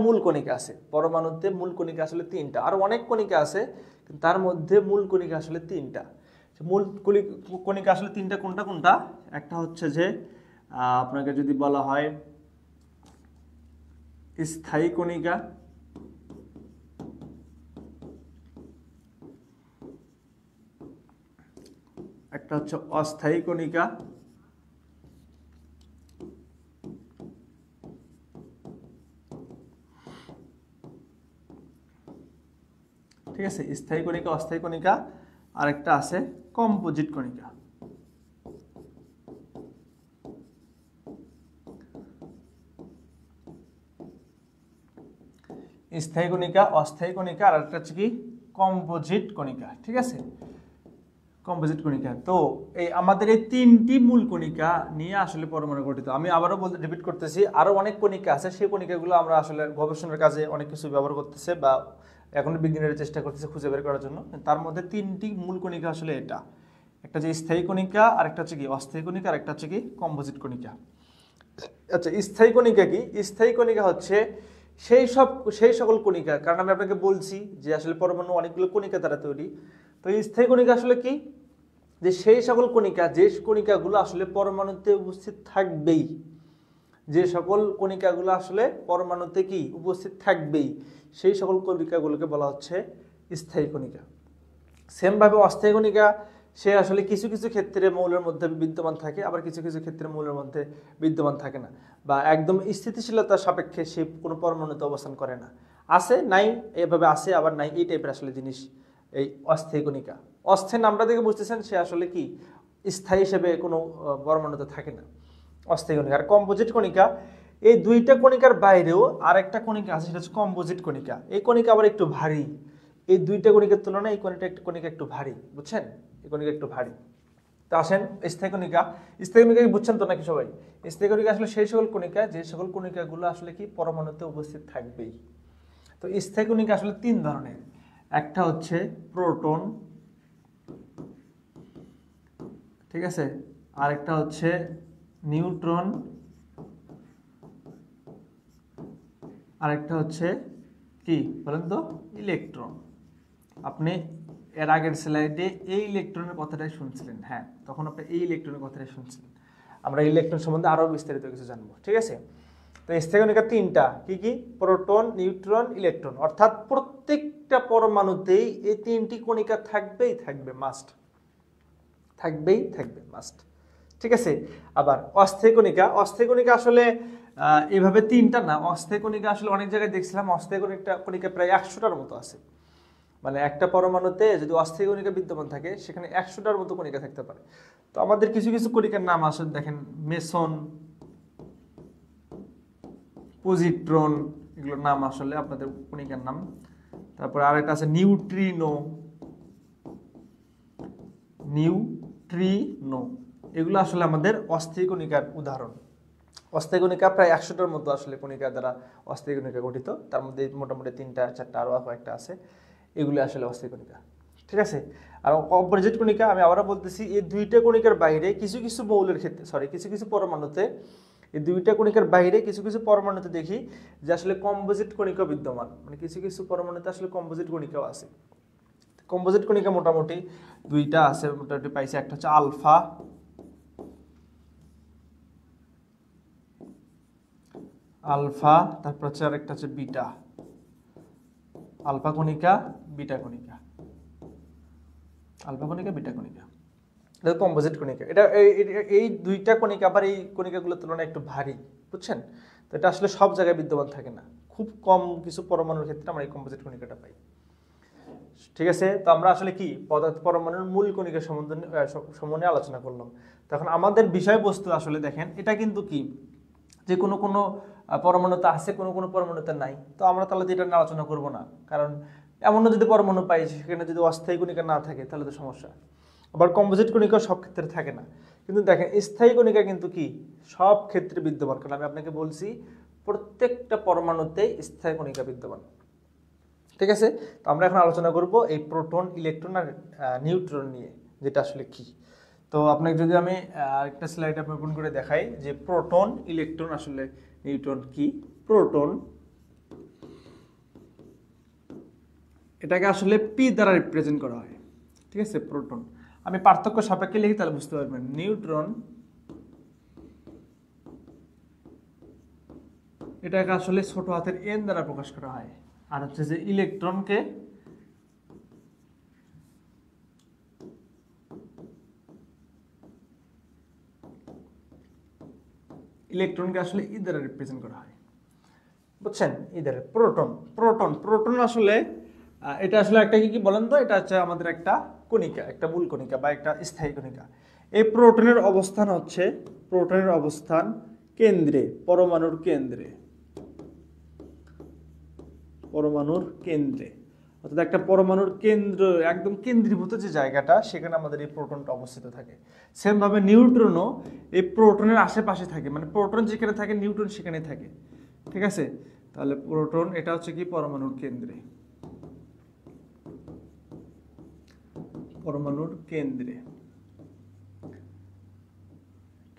মূল কণিকা আছে পরমাণুতে। মূল কণিকা আসলে তিনটা, আর অনেক কণিকা আছে, কিন্তু তার মধ্যে মূল কণিকা আসলে তিনটা। মূল কণিকা আসলে তিনটা, কোনটা কোনটা? একটা হচ্ছে যে আপনাকে যদি বলা হয় স্থায়ী কণিকা, একটা হচ্ছে অস্থায়ী কণিকা, ঠিক আছে, স্থায়ী কণিকা, অস্থায়ী কণিকা, আর একটা আছে কম্পোজিট কণিকা। স্থায়ী কণিকা, অস্থায়ী কণিকা, আর একটা হচ্ছে কি কম্পোজিট কণিকা। ঠিক আছে, কম্পোজিট কণিকা। তো এই আমাদের এই তিনটি মূল কণিকা নিয়ে আসলে পরমাণু গঠিত। আমি আবারও রিপিট করতেছি, আরো অনেক কণিকা আছে, সেই কণিকাগুলো আমরা আসলে গবেষণার কাজে অনেক কিছু ব্যবহার করতেছে, বা এখন বিজ্ঞানীরা চেষ্টা করতেছে খুঁজে বের করার জন্য। তার মধ্যে তিনটি মূল কণিকা আসলে এটা, একটা যে স্থায়ী কণিকা, আর একটা হচ্ছে কি অস্থায়ী কণিকা, আর একটা হচ্ছে কি কম্পোজিট কণিকা। আচ্ছা, স্থায়ী কণিকা কি? স্থায়ী কণিকা হচ্ছে সেই সকল কণিকা, কারণ আমি আপনাকে বলছি যে আসলে পরমাণু অনেকগুলো কণিকা দ্বারা তৈরি। তো স্থায়ী কণিকা আসলে কি, যে সেই সকল কণিকা, যে কণিকাগুলো আসলে পরমাণুতে উপস্থিত থাকবেই, যে সকল কণিকাগুলো আসলে পরমাণুতে কি উপস্থিত থাকবেই, সেই সকল কণিকাগুলোকে বলা হচ্ছে স্থায়ী কণিকা। সেমভাবে অস্থায়ী কণিকা, সে আসলে কিছু কিছু ক্ষেত্রে মৌলের মধ্যে বিদ্যমান থাকে, আবার কিছু কিছু ক্ষেত্রে মৌলের মধ্যে বিদ্যমান থাকে না, বা একদম স্থিতিশীলতার সাপেক্ষে সে কোনো পরমাণুতে অবস্থান করে না। আছে নাই, এভাবে আছে আবার নাই, এই টাইপের আসলে জিনিস এই অস্থায়ী কণিকা। অস্থায়ী নামটা দেখে বুঝতেছেন সে আসলে কি স্থায়ী হিসেবে কোনো পরমাণুতে থাকে না, অস্থায়ী কণিকা। আর কম্পোজিট কণিকা, এই দুইটা কণিকার বাইরেও আরেকটা কণিকা আছে, সেটা হচ্ছে কম্পোজিট কণিকা। এই কণিকা আবার একটু ভারী, এই দুইটা কণিকার তুলনায় এই কণিকা একটু ভারী, বুঝছেন, এই কণিকা একটু ভারী। তো আসেন স্থায়ী কণিকা। স্থায়ী কণিকা বুঝছেন তো নাকি সবাই? স্থায়ী কণিকা আসলে সেই সকল কণিকা যে সকল কণিকাগুলো আসলে কি পরমাণুতে উপস্থিত থাকবেই। তো স্থায়ী কণিকা আসলে তিন ধরনের, একটা হচ্ছে প্রোটন, ঠিক আছে, আরেকটা হচ্ছে নিউট্রন, আরেকটা হচ্ছে কি বলেন তো, ইলেকট্রন। আপনি এর আগের স্লাইডে এই ইলেকট্রনের কথাটাই শুনছিলেন, হ্যাঁ তখন আপনি এই ইলেকট্রনের কথাটাই শুনছিলেন। আমরা ইলেকট্রন সম্বন্ধে আরো বিস্তারিত কিছু জানবো, ঠিক আছে। তো স্থায়ী কণিকা তিনটা, কি কি? Proton, neutron, electron. অর্থাৎ প্রত্যেকটা পরমাণুতেই এই তিনটি কণিকা থাকবেই থাকবে, মাস্ট, থাকবেই থাকবে, মাস্ট, ঠিক আছে। আবার অস্থায়ী কণিকা, অস্থায়ী কণিকা আসলে এভাবে তিনটা না, অস্থায়ী কণিকা আসলে অনেক জায়গায় দেখছিলাম অস্থায়ী কণিকা প্রায় 100টার মতো আছে। মানে একটা পরমাণুতে যদি অস্থায়ী কণিকা বিদ্যমান থাকে সেখানে 100টার মতো কণিকা থাকতে পারে। তো আমাদের কিছু কিছু কণিকার নাম আসলে দেখেন, মেসন, পজিট্রন, এগুলোর নাম আসলে আপনাদের কণিকার নাম। তারপরে আরেকটা আছে নিউট্রিনো, নিউট্রিনো, এগুলো আসলে আমাদের অস্থায়ী কণিকার উদাহরণ। অস্থায়ী কণিকা প্রায় 100টার মতো আসলে কণিকা দ্বারা অস্থায়ী কণিকা গঠিত, তার মধ্যে মোটামুটি 3টা 4টা আরও কয়েকটা আছে, এগুলো আসলে অস্থায়ী কণিকা, ঠিক আছে। আর কম্পোজিট কণিকা আমি আবারও বলতেছি, এই দুইটা কণিকার বাইরে কিছু কিছু মৌলের ক্ষেত্রে, কিছু কিছু পরমাণুতে, এই দুইটা কণিকার বাইরে কিছু কিছু পরমাণুতে দেখি যে আসলে কম্পোজিট কণিকা বিদ্যমান, মানে কিছু কিছু পরমাণুতে আসলে কম্পোজিট কণিকাও আছে। কম্পোজিট কণিকা মোটামুটি দুইটা আছে, মোটামুটি পাইছে, একটা হচ্ছে আলফা, আলফা, তারপর হচ্ছে আরেকটা হচ্ছে বিটা, আলফা কণিকা, বিটা কণিকা, আলফা কণিকা, বিটা কণিকা, এটা কম্পোজিট কণিকা। এটা এই দুইটা কণিকা আবার এই কণিকাগুলোর তুলনায় একটু ভারী, বুঝছেন। তো এটা আসলে সব জায়গায় বিদ্যমান থাকে না, খুব কম কিছু পরমাণুর ক্ষেত্রে আমরা এই কম্পোজিট কণিকাটা পাই, ঠিক আছে। তো আমরা আসলে কি পরমাণুর মূল কণিকা সম্বন্ধে আলোচনা করলাম। তখন আমাদের বিষয়বস্তু আসলে দেখেন, এটা কিন্তু কি যে কোনো কোনো পরমাণুতে আছে, কোনো কোনো পরমাণুতে নাই। তো আমরা তাহলে এটা নিয়ে আলোচনা করব না, কারণ এমন যদি পরমাণু পাই সেখানে যদি অস্থায়ী কণিকা না থাকে তাহলে তো সমস্যা। আবার কম্পোজিট কণিকা সব ক্ষেত্রে থাকে না, কিন্তু দেখেন স্থায়ী কণিকা কিন্তু কি সব ক্ষেত্রে বিদ্যমান। কারণ আমি আপনাকে বলছি প্রত্যেকটা পরমাণুতেই স্থায়ী কণিকা বিদ্যমান, ঠিক আছে। তো আমরা এখন আলোচনা করব এই প্রোটন, ইলেকট্রন আর নিউট্রন নিয়ে, যেটা আসলে কি। তো আপনাকে যদি আমি আরেকটা স্লাইড আপনি ওপেন করে দেখাই যে প্রোটন, ইলেকট্রন, আসলে নিউট্রন কি। প্রোটন, এটাকে আসলে পি দ্বারা রিপ্রেজেন্ট করা হয়, ঠিক আছে। প্রোটন আমি পার্থক্য সাপেক্ষে লিখি তাহলে বুঝতে পারবেন। নিউট্রন, এটাকে আসলে ছোট হাতের এন দ্বারা প্রকাশ করা হয়। আর হচ্ছে যে ইলেকট্রনকে আসলে ই দ্বারা রিপ্রেজেন্ট করা হয়, বুঝছেন, ই দ্বারা। প্রোটন, প্রোটন আসলে এটা আসলে একটা কি বলেন তো, এটা হচ্ছে আমাদের একটা কণিকা, একটা মূল কণিকা বা একটা স্থায়ী কণিকা। এই প্রোটনের অবস্থান হচ্ছে, প্রোটনের অবস্থান কেন্দ্রে, পরমাণুর কেন্দ্রে, পরমাণুর কেন্দ্রে, অর্থাৎ একটা পরমাণুর কেন্দ্র, একদম কেন্দ্রীভূত যে জায়গাটা, সেখানে আমাদের এই প্রোটনটা অবস্থিত থাকে। সেম ভাবে নিউট্রনও এই প্রোটনের আশেপাশে থাকে, মানে প্রোটন যেখানে থাকে নিউট্রন সেখানে থাকে, ঠিক আছে। তাহলে প্রোটন এটা হচ্ছে কি পরমাণুর কেন্দ্রে, পরমাণুর কেন্দ্রে,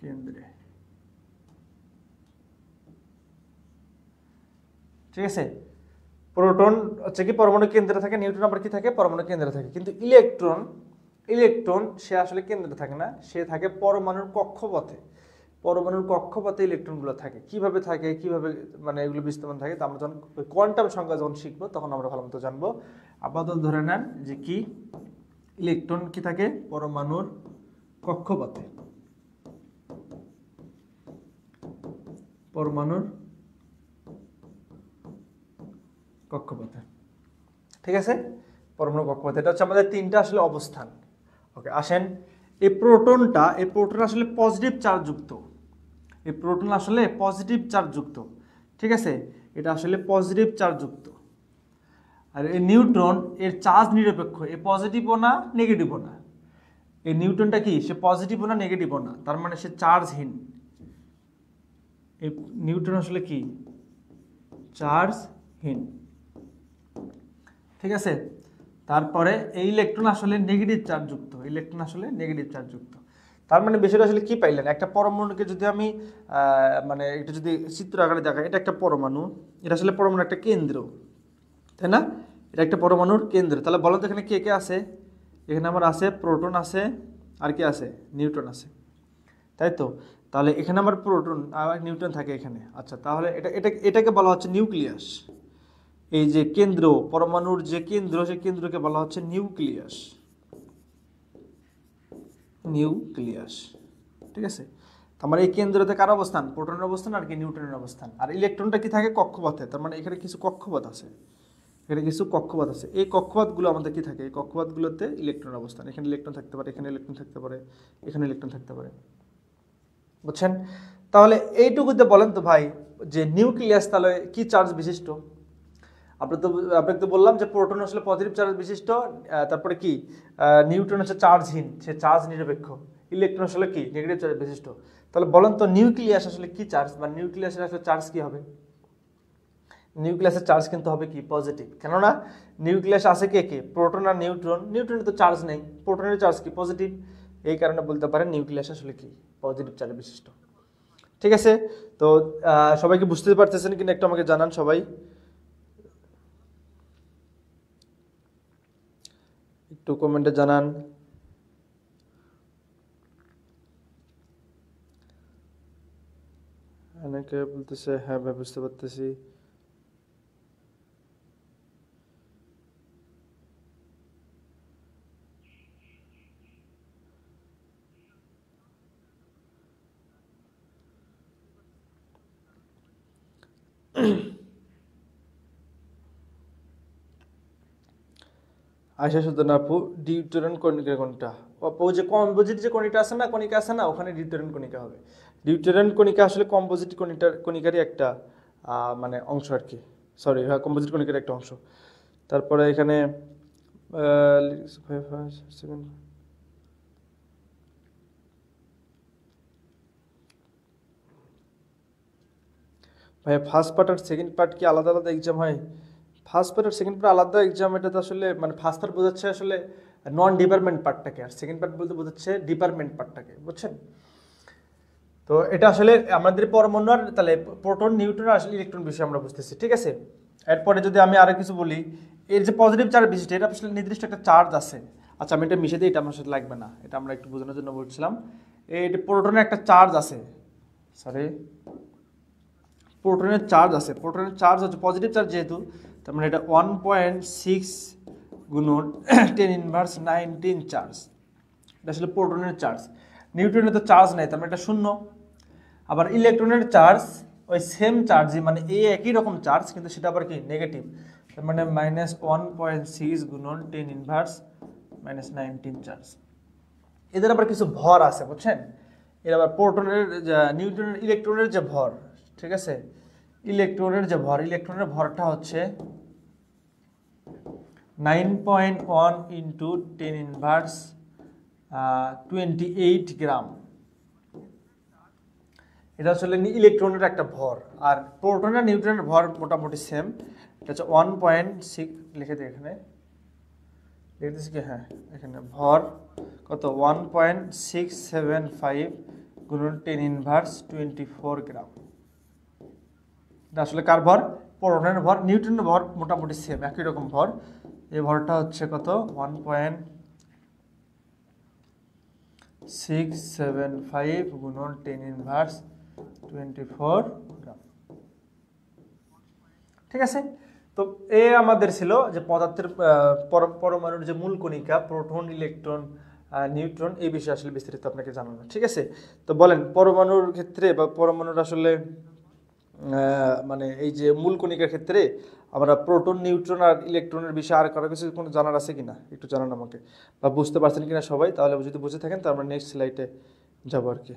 কেন্দ্রে, ঠিক আছে। প্রোটন হচ্ছে কি পরমাণু কেন্দ্রে থাকে, নিউট্রন আবার কি থাকে পরমাণু কেন্দ্রে থাকে। কিন্তু ইলেকট্রন সে আসলে কেন্দ্রে থাকে না, সে থাকে পরমাণুর কক্ষপথে। পরমাণুর কক্ষপথে ইলেকট্রনগুলো থাকে। কিভাবে থাকে, কিভাবে মানে এগুলো বিদ্যমান থাকে, তা আমরা যখন কোয়ান্টাম সংখ্যা যখন শিখবো তখন আমরা ভালো মতো জানবো। আপাতত ধরে নেন যে কি ইলেকট্রন কি থাকে পরমাণুর কক্ষপথে, পরমাণুর কক্ষপথে, ঠিক আছে, পরমাণু কক্ষপথে। এটা হচ্ছে আমাদের তিনটা আসলে অবস্থান। ওকে, আসেন এই প্রোটন আসলে পজিটিভ চার্জ যুক্ত, এই প্রোটন আসলে পজিটিভ চার্জ যুক্ত, ঠিক আছে, এটা আসলে পজিটিভ চার্জ যুক্ত। আর এই নিউট্রন এর চার্জ নিরপেক্ষ, এ পজিটিভও না নেগেটিভও না। এই নিউট্রনটা কি, সে পজিটিভও না নেগেটিভও না, তার মানে সে চার্জহীন। এই নিউট্রন আসলে কি চার্জহীন, ঠিক আছে। তারপরে এই ইলেকট্রন আসলে নেগেটিভ চার্জ যুক্ত, ইলেকট্রন আসলে নেগেটিভ চার্জ যুক্ত। তার মানে বিষয়টা আসলে কি পাইলেন, একটা পরমাণুকে যদি আমি মানে এটা যদি চিত্র আকারে দেখাই, এটা একটা পরমাণু, এটা আসলে পরমাণু একটা কেন্দ্র, তাই না, এটা একটা পরমাণুর কেন্দ্র। তাহলে বলো তো এখানে কে কে আছে, এখানে আমার আছে প্রোটন আছে, আর কি আছে নিউট্রন আছে, তাই তো। তাহলে এখানে আমার প্রোটন আর নিউট্রন থাকে এখানে। আচ্ছা, তাহলে এটাকে বলা হচ্ছে নিউক্লিয়াস। এই যে কেন্দ্র, পরমাণুর যে কেন্দ্র, সেই কেন্দ্রকে বলা হচ্ছে নিউক্লিয়াস, নিউক্লিয়াস, ঠিক আছে। আমার এই কেন্দ্রতে কার অবস্থান, প্রোটনের অবস্থান আর কি নিউট্রনের অবস্থান। আর ইলেকট্রনটা কি থাকে কক্ষপথে, তার মানে এখানে কিছু কক্ষপথ আছে, এখানে কিছু কক্ষপথ আছে। এই কক্ষপথগুলো আমাদের কি থাকে, এই কক্ষপথগুলোতে ইলেকট্রনের অবস্থান, এখানে ইলেকট্রন থাকতে পারে, এখানে ইলেকট্রন থাকতে পারে, এখানে ইলেকট্রন থাকতে পারে, বুঝছেন। তাহলে এইটুকুতে বলেন তো ভাই যে নিউক্লিয়াস তাহলে কি চার্জ বিশিষ্ট। আপনাকে তো বললাম যে প্রোটন আসলে পজিটিভ চার্জ বিশিষ্ট, তারপরে কি নিউট্রন হচ্ছে চার্জহীন, সে চার্জ নিরপেক্ষ, ইলেকট্রন আসলে কি নেগেটিভ চার্জ বিশিষ্ট। তাহলে বলেন তো নিউক্লিয়াস আসলে কি চার্জ, বা নিউক্লিয়াসের আসলে চার্জ কি হবে। নিউক্লিয়াসের চার্জ কিন্তু হবে কি পজিটিভ, কেননা নিউক্লিয়াস আছে কে কে, প্রোটন আর নিউট্রন, নিউট্রনের তো চার্জ নেই, প্রোটনের চার্জ কি পজিটিভ, এই কারণে বলতে পারেন নিউক্লিয়াস আসলে কি পজিটিভ চার্জ বিশিষ্ট, ঠিক আছে। তো সবাইকে বুঝতে পারতেছেন কিনা একটু আমাকে জানান সবাই, একটু কমেন্টে জানান। অনেকে বলতেছে হ্যাঁ ভাই বুঝতে পারতেছি। আয়সা সুদন আপু, ডিউটেরন কণিকা কোনটা, আপু যে কম্পোজিট যে কণিকা আছে না ওখানে ডিউটেরন কণিকা হবে। ডিউটেরন কণিকা আসলে কম্পোজিট কণিকারই একটা মানে অংশ আর কি, সরি হ্যাঁ কম্পোজিট কণিকার একটা অংশ। তারপরে এখানে ভাই ফার্স্ট পার্ট আর সেকেন্ড পার্ট কি আলাদা আলাদা এক্সাম হয়। ফার্স্ট পার্ট আর সেকেন্ড পার্ট আলাদা এক্সাম, এটা তো আসলে মানে ফার্স্ট পার্ট বোঝাচ্ছে আসলে নন ডিপার্টমেন্ট পার্টটাকে, আর সেকেন্ড পার্ট বলতে বোঝাচ্ছে ডিপার্টমেন্ট পার্টটাকে, বুঝছেন। তো এটা আসলে আমাদের পরমাণু আর তাহলে প্রোটন নিউট্রন আর আসলে ইলেকট্রন বিষয়ে আমরা বুঝতেছি, ঠিক আছে। এরপরে যদি আমি আরো কিছু বলি, এর যে পজিটিভ চার্জ বিশিষ্ট, এটা আসলে নির্দিষ্ট একটা চার্জ আছে। আচ্ছা আমি এটা মিশে দিই, এটা আমার সাথে লাগবে না, এটা আমরা একটু বোঝানোর জন্য বলছিলাম। এই প্রোটনের একটা চার্জ আছে, সরি প্রোটনের চার্জ আছে, প্রোটনের চার্জ হচ্ছে পজিটিভ চার্জ যেহেতু, তার মানে এটা 1.6 গুণন 10⁻19 চার্জ, এটা আসলে প্রোটনের চার্জ। নিউট্রনের তো চার্জ নেই, তার মানে এটা শূন্য। আবার ইলেকট্রনের চার্জ ওই সেম চার্জই, মানে এই একই রকম চার্জ, কিন্তু সেটা আবার কি নেগেটিভ, তার মানে -1.6 গুণন 10⁻19 চার্জ। এদের আবার কিছু ভর আছে, বুঝছেন। এর আবার প্রোটনের নিউট্রনের ইলেকট্রনের যে ভর, ঠিক আছে, ইলেকট্রনের যে ভর, ইলেকট্রনের ভরটা হচ্ছে 9.1 ইন্টু 10⁻28 গ্রাম। এটা আসলে ইলেকট্রনের একটা ভর, আর প্রোটন আর নিউট্রনের ভর মোটামুটি সেম। এটা হচ্ছে 1.6, লিখে দিই এখানে, লিখে দিচ্ছি কি, হ্যাঁ এখানে ভর কত 1.675 গুণন 10⁻24 গ্রাম। এটা আসলে কার ভর, প্রোটনের ভর। নিউট্রনের ভর মোটামুটি সেম, একই রকম ভর। এই ভরটা হচ্ছে কত 1.675 গুণন 10⁻24 গ্রাম, ঠিক আছে। তো আমাদের ছিল যে পদার্থের পরমাণুর যে মূল কণিকা, প্রোটন, ইলেকট্রন, নিউট্রন, এই বিষয়ে আসলে বিস্তারিত আপনাকে জানানো। ঠিক আছে, তো বলেন পরমাণুর ক্ষেত্রে বা পরমাণুর আসলে মানে এই যে মূল কণিকার ক্ষেত্রে আমরা প্রোটন, নিউট্রন আর ইলেকট্রনের বিষয়ে আর কারো কিছু কোনো জানার আছে কিনা একটু জানান আমাকে, বা বুঝতে পারছেন কিনা সবাই। তাহলে যদি বুঝে থাকেন তো আমরা নেক্সট স্লাইডে যাবো আর কি।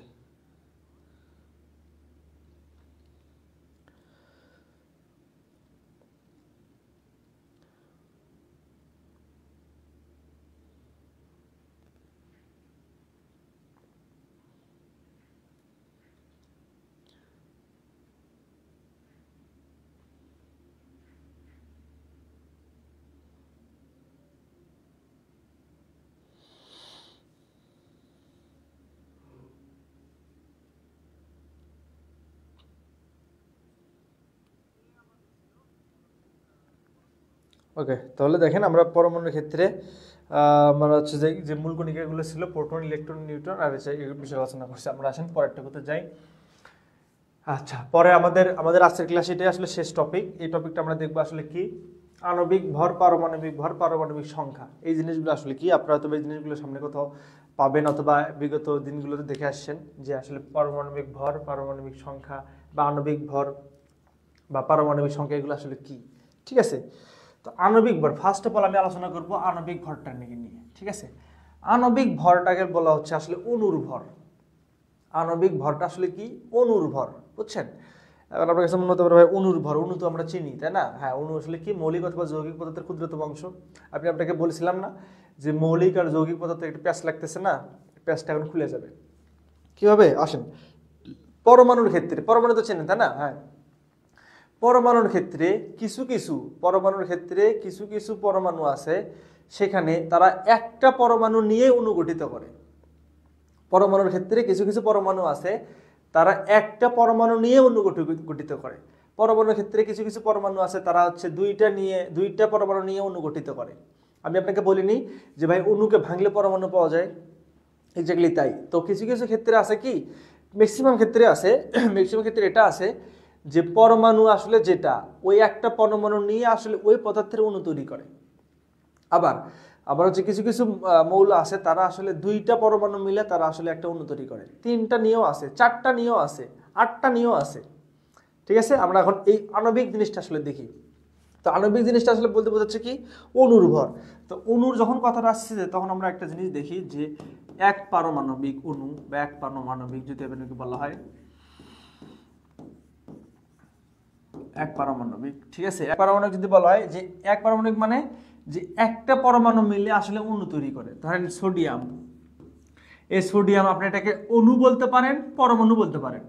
ওকে, তাহলে দেখেন আমরা পরমাণুর ক্ষেত্রে আমরা হচ্ছে যে মূল কণিকাগুলো ছিল প্রোটন, ইলেকট্রন, নিউট্রন আর এই বিষয়ে আলোচনা করছি। আমরা আসেন পরেরটা করতে যাই। আচ্ছা, পরে আমাদের আজকের ক্লাসে এটাই আসলে শেষ টপিক। এই টপিকটা আমরা দেখবো আসলে কি, আণবিক ভর, পারমাণবিক ভর, পারমাণবিক সংখ্যা। এই জিনিসগুলো আসলে কি আপনারা হয়তো এই জিনিসগুলো সামনে কোথাও পাবেন অথবা বিগত দিনগুলোতে দেখে আসছেন যে আসলে পারমাণবিক ভর, পারমাণবিক সংখ্যা বা আণবিক ভর বা পারমাণবিক সংখ্যা এগুলো আসলে কি। ঠিক আছে, তো আণবিক ভর ফার্স্ট অফ অল আমি আলোচনা করব আণবিক ভরটা নিয়ে। ঠিক আছে, আণবিক ভরটাকে বলা হচ্ছে আসলে অণুর ভর। আণবিক ভরটা আসলে কি, অণুর ভর, বুঝছেন। এবার আপনার কাছে মনে হতে পারে ভাই অণুর ভর, অণু তো আমরা চিনি তাই না। হ্যাঁ, অণু আসলে কি, মৌলিক অথবা যৌগিক পদার্থের ক্ষুদ্রতম অংশ। আপনাকে বলেছিলাম না যে মৌলিক আর যৌগিক পদার্থ একটু প্যাঁচ লাগতেছে না, প্যাঁচটা এখন খুলে যাবে কিভাবে। আসেন পরমাণুর ক্ষেত্রে, পরমাণু তো চেনেন তাই না। হ্যাঁ, পরমাণুর ক্ষেত্রে কিছু কিছু পরমাণু আছে সেখানে তারা একটা পরমাণু নিয়ে অণু গঠিত করে। পরমাণুর ক্ষেত্রে কিছু কিছু পরমাণু আছে তারা একটা পরমাণু নিয়ে অণু গঠিত করে। পরমাণুর ক্ষেত্রে কিছু কিছু পরমাণু আছে তারা হচ্ছে দুইটা পরমাণু নিয়ে অণু গঠিত করে। আমি আপনাকে বলিনি যে ভাই অণুকে ভাঙলে পরমাণু পাওয়া যায়, এক্স্যাক্টলি তাই। তো কিছু কিছু ক্ষেত্রে আছে কি, ম্যাক্সিমাম ক্ষেত্রে এটা আছে যে পরমাণু আসলে যেটা ওই একটা পরমাণু নিয়ে আসলে ওই পদার্থের অণু তৈরি করে। আবার হচ্ছে কিছু কিছু মৌল আছে তারা আসলে দুইটা পরমাণু মিলে তারা আসলে একটা অণু তৈরি করে। তিনটা নিয়েও আছে, চারটা নিয়েও আছে, আটটা নিয়েও আছে। ঠিক আছে, আমরা এখন এই আণবিক জিনিসটা আসলে দেখি। তো আণবিক জিনিসটা আসলে বলতে বোঝাচ্ছে কি, অণুর ভর। তো অণুর যখন কথাটা আসছে তখন আমরা একটা জিনিস দেখি যে এক পারমাণবিক অণু বা এক পারমাণবিক যদি আপনাকে বলা হয় এক পারমাণবিক, ঠিক আছে, এক পারমাণবিক যদি বলা হয় যে এক পারমাণবিক মানে যে একটা পরমাণু মিলে আসলে অণু তৈরি করে। ধরেন সোডিয়াম, এই সোডিয়াম আপনি এটাকে অণু বলতে পারেন, পরমাণু বলতে পারেন।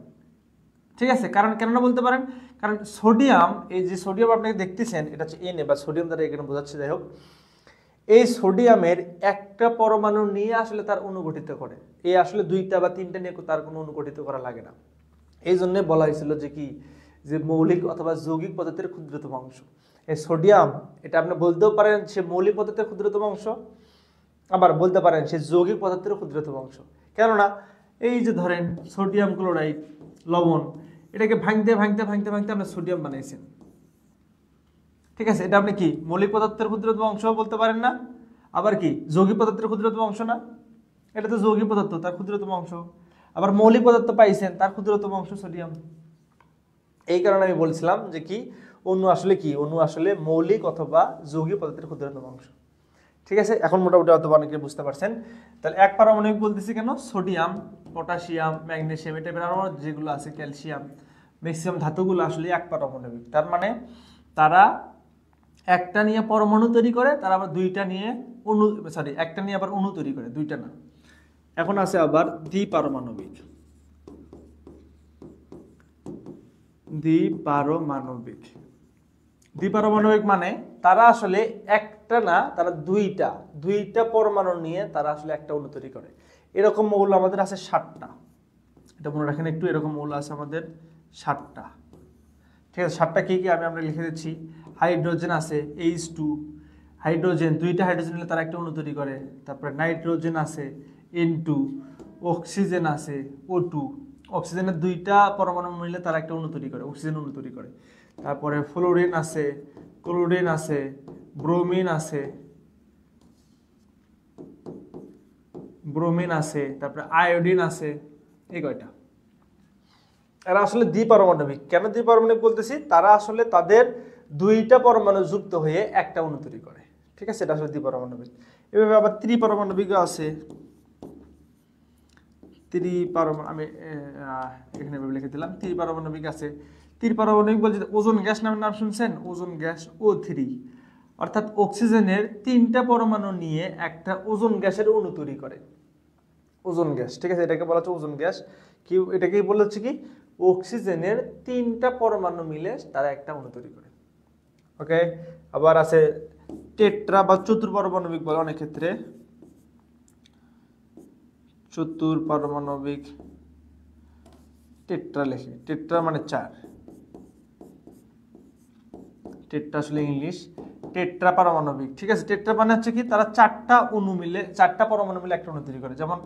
ঠিক আছে, কারণ কেন বলতে পারেন, কারণ সোডিয়াম, এই যে সোডিয়াম আপনি দেখতেছেন এটা হচ্ছে Na বা সোডিয়াম দ্বারা এখানে বোঝাচ্ছে। যাই হোক, এই সোডিয়ামের একটা পরমাণু নিয়ে আসলে তার অণু গঠিত করে। এই আসলে দুইটা বা তিনটা নিয়ে তার কোনো অণু গঠিত করা লাগে না। এই জন্য বলা হয়েছিল যে কি, যে মৌলিক অথবা যৌগিক পদার্থের ক্ষুদ্রতম অংশ এই সোডিয়াম। এটা আপনি বলতেও পারেন সে মৌলিক পদার্থের ক্ষুদ্রতম অংশ, আবার বলতে পারেন সে যৌগিক পদার্থের ক্ষুদ্রতম অংশ। কেননা এই যে ধরেন সোডিয়াম ক্লোরাইড, লবণ, এটাকে ভাঙতে ভাঙতে ভাঙতে ভাঙতে আপনি সোডিয়াম বানাইছেন। ঠিক আছে, এটা আপনি কি মৌলিক পদার্থের ক্ষুদ্রতম অংশ বলতে পারেন না, আবার কি যৌগিক পদার্থের ক্ষুদ্রতম অংশ না। এটা তো যৌগিক পদার্থ, তার ক্ষুদ্রতম অংশ। আবার মৌলিক পদার্থ পাইছেন, তার ক্ষুদ্রতম অংশ সোডিয়াম। এই কারণে আমি বলছিলাম যে কি, অণু আসলে কি, অণু আসলে মৌলিক অথবা যৌগিক পদার্থের ক্ষুদ্রতম অংশ। ঠিক আছে, এখন মোটামুটি অথবা অনেকে বুঝতে পারছেন। তাহলে এক পারমাণবিক বলতেছি কেন, সোডিয়াম, পটাশিয়াম, ম্যাগনেসিয়াম, এই টাইপের আরো যেগুলো আছে, ক্যালসিয়াম, ম্যাক্সিমাম ধাতুগুলো আসলে এক পারমাণবিক। তার মানে তারা একটা নিয়ে পরমাণু তৈরি করে, তারা আবার দুইটা নিয়ে অণু, সরি একটা নিয়ে আবার অণু তৈরি করে, দুইটা না। এখন আছে আবার দ্বিপারমাণবিক। দ্বিপারমাণবিক মানে তারা আসলে একটা না, তারা দুইটা পরমাণু নিয়ে তারা আসলে একটা অণু তৈরি করে। এরকম মৌল আমাদের আছে 7টা। এটা মনে রাখেন একটু, এরকম মৌল আছে আমাদের 7টা। ঠিক আছে, 7টা কি কি আমরা লিখে দিচ্ছি। হাইড্রোজেন আছে H2, হাইড্রোজেন, দুইটা হাইড্রোজেন নিয়ে তারা একটা অণু তৈরি করে। তারপরে নাইট্রোজেন আছে N2, অক্সিজেন আছে O2, অক্সিজেনের দুইটা পরমাণু মিলে তারা একটা অণু তৈরি করে, অক্সিজেন অণু তৈরি করে। তারপরে ফ্লোরিন আছে, ক্লোরিন আছে, ব্রোমিন আছে, তারপরে আয়োডিন আছে, এই কয়টা। এরা আসলে দ্বিপারমাণবিক। কেন দ্বিপারমাণবিক বলতেছি? তারা আসলে তাদের দুইটা পরমাণু যুক্ত হয়ে একটা অণু তৈরি করে, ঠিক আছে? এটা আসলে দ্বিপারমাণবিক। এভাবে আবার ত্রিপারমাণবিক আছে। আমি এখানে লিখে দিলাম, ত্রিপারমাণবিক আছে। ত্রিপারমাণবিক বলতে ওজোন গ্যাস নামের নাম শুনছেন? ওজোন গ্যাস O3, অর্থাৎ অক্সিজেনের 3টা পরমাণু নিয়ে একটা ওজোন গ্যাসের অণু তৈরি করে। ওজোন গ্যাস, ঠিক আছে? এটাকে বলা হচ্ছে ওজোন গ্যাস। কি এটাকে বলা হচ্ছে কি? অক্সিজেনের 3টা পরমাণু মিলে তারা একটা অণু তৈরি করে। ওকে। আবার আছে টেট্রা বা চতুর্পারমাণবিক বলে অনেক ক্ষেত্রে। চতুর্পারমাণবিক, টেট্রা লেখে, টেট্রা মানে 4, টেট্রা আসলে ইংলিশ, টেট্রা পারমাণবিক, ঠিক আছে? টেট্রা মানে হচ্ছে কি? তারা 4টা অণু মিলে, 4টা পরমাণু মিলে একটা অণু তৈরি করে। যেমন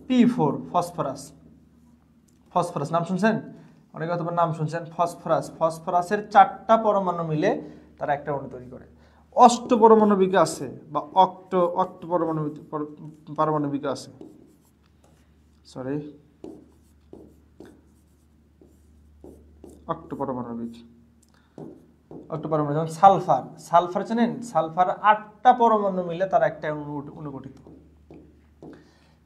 P4 ফসফরাস, ফসফরাস নাম শুনছেন? অনেকে হয়তো নাম শুনছেন। ফসফরাসের 4টা পরমাণু মিলে তারা একটা অণু তৈরি করে। অষ্টপরমাণবিক আছে বা পারমাণবিক আছে, সরি, অক্টোপারমাণবিক। যেমন সালফার জানেন? সালফার 8টা পরমাণু মিলে তারা একটা অণু গঠিত।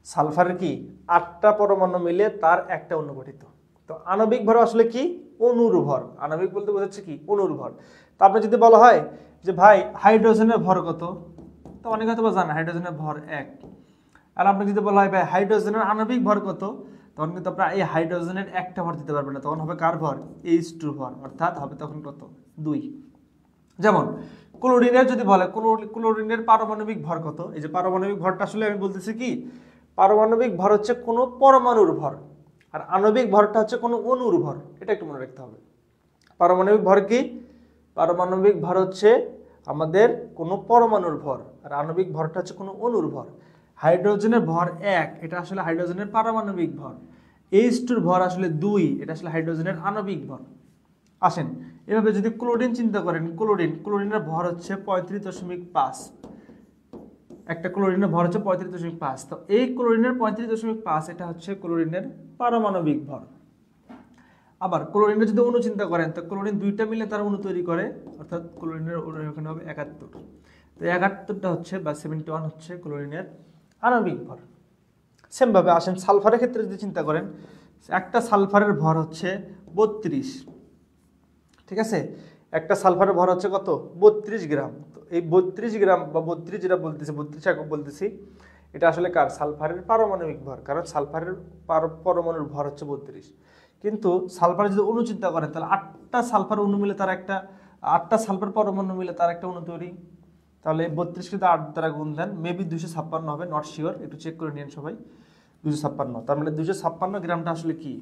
সালফারের কি 8টা পরমাণু মিলে তার একটা অণু গঠিত। তো আণবিক ভর আসলে কি? অণুর ভর। আণবিক বলতে বোঝাচ্ছে কি? অণুর ভর। তারপরে যদি বলা হয় যে ভাই হাইড্রোজেনের ভর কত, তো অনেকে হয়তো জানেন হাইড্রোজেনের ভর 1। আর আপনি যদি বলা হয় ভাই হাইড্রোজেনের আণবিক ভর কত, তখন কিন্তু আপনারা এই হাইড্রোজেনের একটা ভর দিতে পারবেন না। তখন হবে কার ভর? H2 ভর, অর্থাৎ হবে তখন কত? 2। যেমন ক্লোরিনের যদি বলে ক্লোরিনের পারমাণবিক ভর কত, এই যে পারমাণবিক ভরটা আসলে আমি বলতেছি কি? পারমাণবিক ভর হচ্ছে কোনো পরমাণুর ভর, আর আণবিক ভরটা হচ্ছে কোনো অণুর ভর। এটা একটু মনে রাখতে হবে। পারমাণবিক ভর কি? পারমাণবিক ভর হচ্ছে আমাদের কোনো পরমাণুর ভর, আর আণবিক ভরটা হচ্ছে কোনো অণুর ভর। হাইড্রোজেনের ভর 1, এটা আসলে হাইড্রোজেনের পারমাণবিক ভর। H2 ভর আসলে 2, এটা আসলে হাইড্রোজেনের আণবিক ভর। আসেন এভাবে যদি ক্লোরিন চিন্তা করেন, ক্লোরিনের ভর হচ্ছে 35.5। একটা ক্লোরিনের ভর হচ্ছে 35.5। তো এই ক্লোরিনের 35.5 এটা হচ্ছে ক্লোরিনের পারমাণবিক ভর। আবার ক্লোরিনের যদি অণু চিন্তা করেন, তো ক্লোরিন 2টা মিলে তার অণু তৈরি করে, অর্থাৎ ক্লোরিনের অণু এখানে হবে 71। তো 71টা হচ্ছে বা 71 হচ্ছে ক্লোরিনের আণবিক ভর। সেম ভাবে আসেন সালফারের ক্ষেত্রে যদি চিন্তা করেন, একটা সালফারের ভর হচ্ছে 32, ঠিক আছে? একটা সালফারের ভর হচ্ছে কত? 32 গ্রাম। তো এই 32 গ্রাম বা 32 যেটা বলতেছি, 32 একক বলতেছি, এটা আসলে কার? সালফারের পারমাণবিক ভর, কারণ সালফারের পরমাণুর ভর হচ্ছে 32। কিন্তু সালফার যদি অণু চিন্তা করেন, তাহলে 8টা সালফার অণু মিলে তার একটা, 8টা সালফার পরমাণু মিলে তার একটা অণু তৈরি। তাহলে 32 কিন্তু 8 দ্বারা গুণ দেন, মেবি 256 হবে, নট শিওর, একটু চেক করে নিন সবাই। 256, তার মানে 256 গ্রামটা আসলে কি?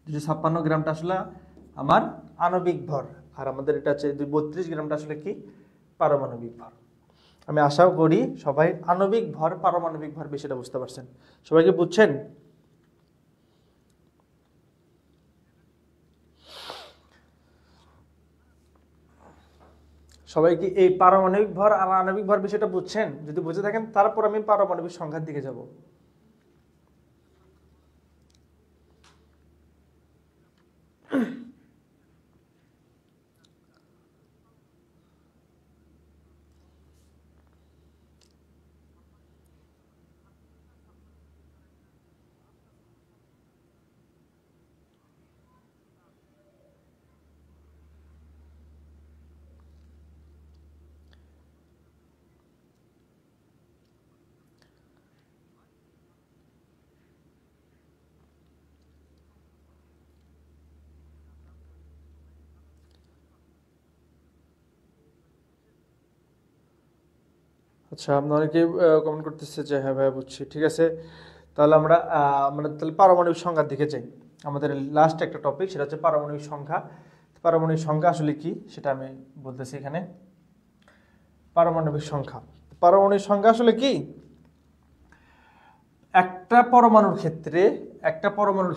256 গ্রামটা আসলে আমার আণবিক ভর, আর আমাদের এটা হচ্ছে 32 গ্রামটা আসলে কি? পারমাণবিক ভর। আমি আশাও করি সবাই আণবিক ভর পারমাণবিক ভর বিষয়টা বুঝতে পারছেন। সবাই কি বুঝছেন? সবাই কি এই পারমাণবিক ভর আর আণবিক ভর বিষয়টা বুঝছেন? যদি বুঝে থাকেন তারপর আমি পারমাণবিক সংখ্যার দিকে যাব। আচ্ছা, আপনারা অনেকে কমেন্ট করতেছে যে হ্যাঁ ভাই বুঝছি, ঠিক আছে। তাহলে আমরা তাহলে পারমাণবিক সংখ্যার দিকে যাই। আমাদের লাস্ট একটা টপিক, সেটা হচ্ছে পারমাণবিক সংখ্যা। পারমাণবিক সংখ্যা আসলে কি সেটা আমি বলতেছি এখানে। পারমাণবিক সংখ্যা আসলে কি? একটা পরমাণুর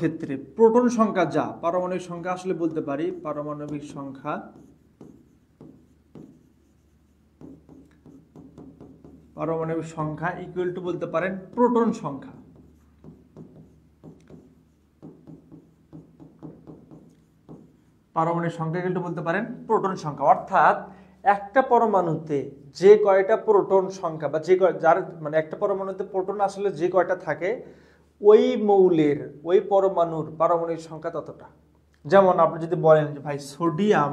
ক্ষেত্রে প্রোটন সংখ্যা যা, পারমাণবিক সংখ্যা আসলে বলতে পারি পারমাণবিক সংখ্যা পারমাণবিক সংখ্যা ইকুয়াল টু বলতে পারেন প্রোটন সংখ্যা। পারমাণবিক সংখ্যা ইকুয়াল টু বলতে পারেন প্রোটন সংখ্যা, অর্থাৎ একটা পরমাণুতে যে কয়টা প্রোটন সংখ্যা বা যার মানে একটা পরমাণুতে প্রোটন আসলে যে কয়টা থাকে ওই মৌলের ওই পরমাণুর পারমাণবিক সংখ্যা ততটা। যেমন আপনি যদি বলেন যে ভাই সোডিয়াম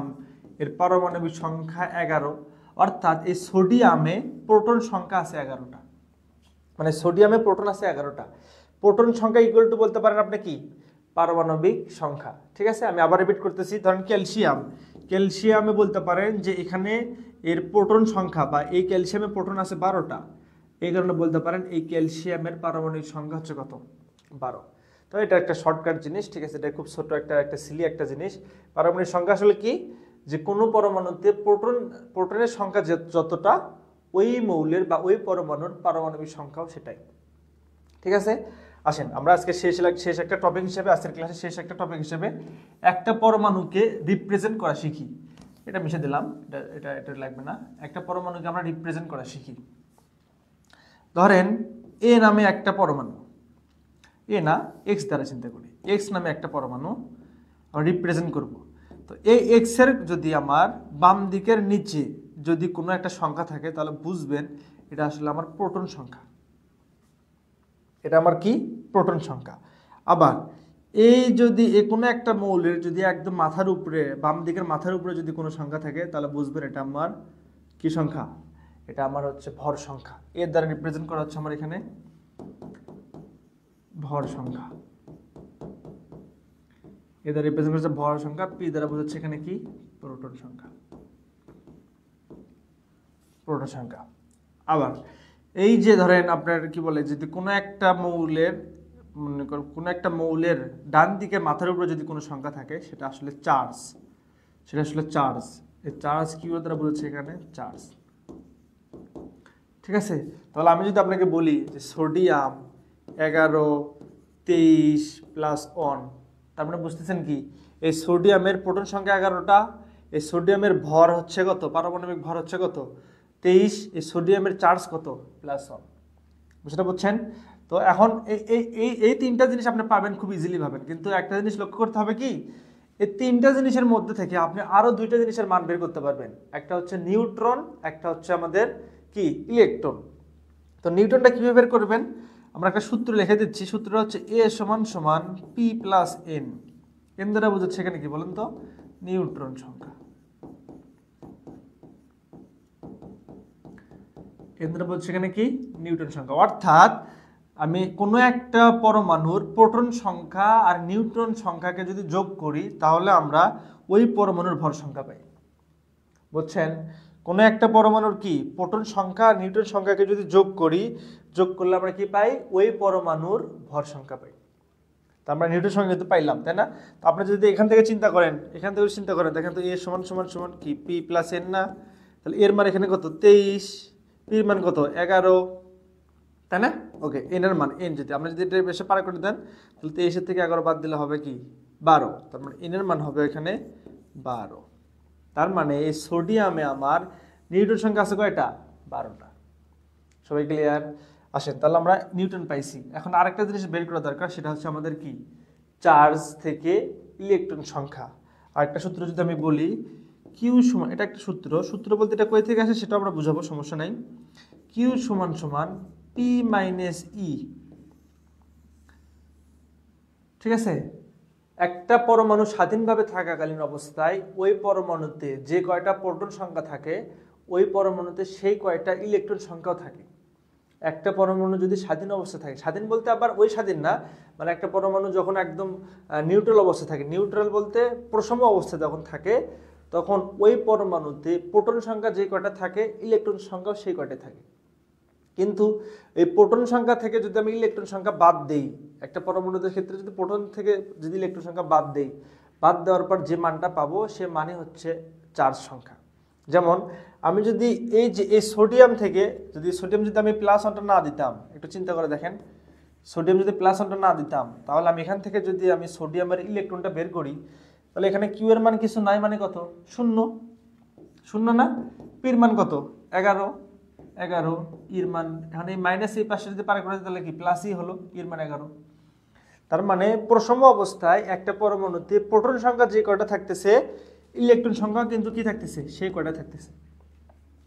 এর পারমাণবিক সংখ্যা 11, অর্থাৎ এই সোডিয়ামে প্রোটন সংখ্যা আছে 11টা, মানে সোডিয়ামে প্রোটন আছে 11টা। প্রোটন সংখ্যা ইকুয়াল টু বলতে পারেন আপনি কি পারমাণবিক সংখ্যা। ঠিক আছে, আমি আবার রিপিট করতেছি। ধরেন ক্যালসিয়ামে বলতে পারেন যে এখানে এর প্রোটন সংখ্যা বা এই ক্যালসিয়ামে প্রোটন আছে 12টা, এই কারণে বলতে পারেন এই ক্যালসিয়ামের পারমাণবিক সংখ্যা হচ্ছে কত 12। তো এটা একটা শর্টকাট জিনিস, ঠিক আছে, এটা খুব ছোট একটা সিলি একটা জিনিস। পারমাণবিক সংখ্যা আসলে কি, যে কোনো পরমাণুতে প্রোটনের সংখ্যা যতটা ওই মৌলের বা ওই পরমাণুর পারমাণবিক সংখ্যাও সেটাই। ঠিক আছে, আসেন আমরা আজকে শেষ একটা টপিক হিসেবে, আজকের ক্লাসে শেষ একটা টপিক হিসেবে একটা পরমাণুকে রিপ্রেজেন্ট করা শিখি। এটা মিশে দিলাম, এটা লাগবে না। একটা পরমাণুকে আমরা রিপ্রেজেন্ট করা শিখি। ধরেন এ নামে একটা পরমাণু, এ না এক্স দ্বারা চিন্তা করি, এক্স নামে একটা পরমাণু আমরা রিপ্রেজেন্ট করব। তো এই এক্স এর যদি আমার বাম দিকের নিচে যদি কোনো একটা সংখ্যা থাকে তাহলে বুঝবেন এটা আসলে আমার প্রোটন সংখ্যা, এটা আমার কি প্রোটন সংখ্যা। আবার এই যদি কোনো একটা মৌলের যদি একদম মাথার উপরে বাম দিকের মাথার উপরে যদি কোনো সংখ্যা থাকে তাহলে বুঝবেন এটা আমার কি সংখ্যা, এটা আমার হচ্ছে ভর সংখ্যা। এর দ্বারা রিপ্রেজেন্ট করা হচ্ছে আমার এখানে ভর সংখ্যা, এর দ্বারা রিপ্রেজেন্ট করা হচ্ছে ভর সংখ্যা। পি দ্বারা বোঝাচ্ছে এখানে কি প্রোটন সংখ্যা, প্রোটন সংখ্যা। আবার এই যে ধরেন আপনার কি বলে যদি কোনো একটা মৌলের ডান দিকে মাথার উপরে যদি কোনো সংখ্যা থাকে সেটা আসলে চার্জ, এই চার্জ কি দ্বারা বোঝাচ্ছে এখানে চার্জ। ঠিক আছে, তাহলে আমি যদি আপনাকে বলি যে সোডিয়াম 11, 23 প্লাস 1, তার মানে বুঝতেছেন কি এই সোডিয়ামের প্রোটন সংখ্যা 11টা, এই সোডিয়ামের ভর হচ্ছে কত, পারমাণবিক ভর হচ্ছে কত 23, এই সোডিয়ামের চার্জ কত +1, বুঝতে পারছেন? তো এখন এই তিনটা জিনিস আপনি পাবেন খুব ইজিলি পাবেন, কিন্তু একটা জিনিস লক্ষ্য করতে হবে কি এই তিনটা জিনিসের মধ্যে থেকে আপনি আরো দুইটা জিনিসের মান বের করতে পারবেন। একটা হচ্ছে নিউট্রন, একটা হচ্ছে আমাদের কি ইলেকট্রন। তো নিউটনটা কিভাবে বের করবেন, আমরা একটা সূত্র লিখে দিচ্ছি। সূত্রটা হচ্ছে A = P + N। এন দ্বারা বোঝাচ্ছে এখানে কি বলেন তো নিউট্রন সংখ্যা, এন দ্বারা বোঝাচ্ছে এখানে কি নিউটন সংখ্যা। অর্থাৎ আমি কোনো একটা পরমাণুর প্রোটন সংখ্যা আর নিউট্রন সংখ্যাকে যদি যোগ করি তাহলে আমরা ওই পরমাণুর ভর সংখ্যা পাই, বুঝছেন? কোনো একটা পরমাণুর কি প্রোটন সংখ্যা আর নিউট্রন সংখ্যাকে যদি যোগ করলে আমরা কি পাই ওই পরমাণুর ভর সংখ্যা পাই। তো আমরা নিউটন সংখ্যা কিন্তু পাইলাম, তাই না? তো আপনি যদি এখান থেকে চিন্তা করেন দেখেন তো A = কি P + N না, তাহলে এর মান এখানে কত 23, পির মান কত 11, তাই না? ওকে, এন এর মান এন যদি আমরা যদি এটা বেশি পার করে দেন তাহলে 23 থেকে 11 বাদ দিলে হবে কি 12, তার মানে এন এর মান হবে এখানে 12। তার মানে এই সোডিয়ামে আমার নিউটন সংখ্যা আছে কয়টা 12টা। সবাই ক্লিয়ার? আসেন তাহলে আমরা নিউটন পাইছি। এখন আরেকটা জিনিস বের করা দরকার, সেটা হচ্ছে আমাদের কি চার্জ থেকে ইলেকট্রন সংখ্যা। আরেকটা সূত্র যদি আমি বলি কিউ সমান, এটা একটা সূত্র বলতে এটা কই থেকে আসে সেটা আমরা বুঝাবো, সমস্যা নাই। কিউ সমান P - E। ঠিক আছে, একটা পরমাণু স্বাধীনভাবে থাকাকালীন অবস্থায় ওই পরমাণুতে যে কয়টা প্রোটন সংখ্যা থাকে ওই পরমাণুতে সেই কয়টা ইলেকট্রন সংখ্যাও থাকে। একটা পরমাণু যদি স্বাধীন অবস্থা থাকে, স্বাধীন বলতে আবার ওই স্বাধীন না, মানে একটা পরমাণু যখন একদম নিউট্রাল অবস্থা থাকে, নিউট্রাল বলতে প্রসম অবস্থা যখন থাকে তখন ওই পরমাণুতে প্রোটন সংখ্যা যে কয়টা থাকে ইলেকট্রন সংখ্যাও সেই কয়টা থাকে। কিন্তু এই প্রোটন সংখ্যা থেকে যদি আমি ইলেকট্রন সংখ্যা বাদ দেই, একটা পরমাণুদের ক্ষেত্রে যদি প্রোটন থেকে যদি ইলেকট্রন সংখ্যা বাদ দেওয়ার পর যে মানটা পাবো সে মানে হচ্ছে চার্জ সংখ্যা। যেমন আমি যদি এই সোডিয়াম থেকে যদি আমি +1টা না দিতাম, একটু চিন্তা করে দেখেন, সোডিয়াম যদি +1টা না দিতাম তাহলে আমি এখান থেকে যদি আমি সোডিয়ামের ইলেকট্রনটা বের করি তাহলে এখানে কিউ এর মান কিছু নাই, মানে কত 0 না, পির মান কত 11, 11, ইর মান এখন এই মাইনাস এই পাশে যদি পার করে দিই তাহলে কি প্লাসই হলো, ইর মান 11। তার মানে প্রসম অবস্থায় একটা পরমাণুতে প্রোটন সংখ্যা যে কয়টা থাকতেছে, ইলেকট্রন সংখ্যা কিন্তু কি থাকতেছে, সেই কয়টা থাকতেছে,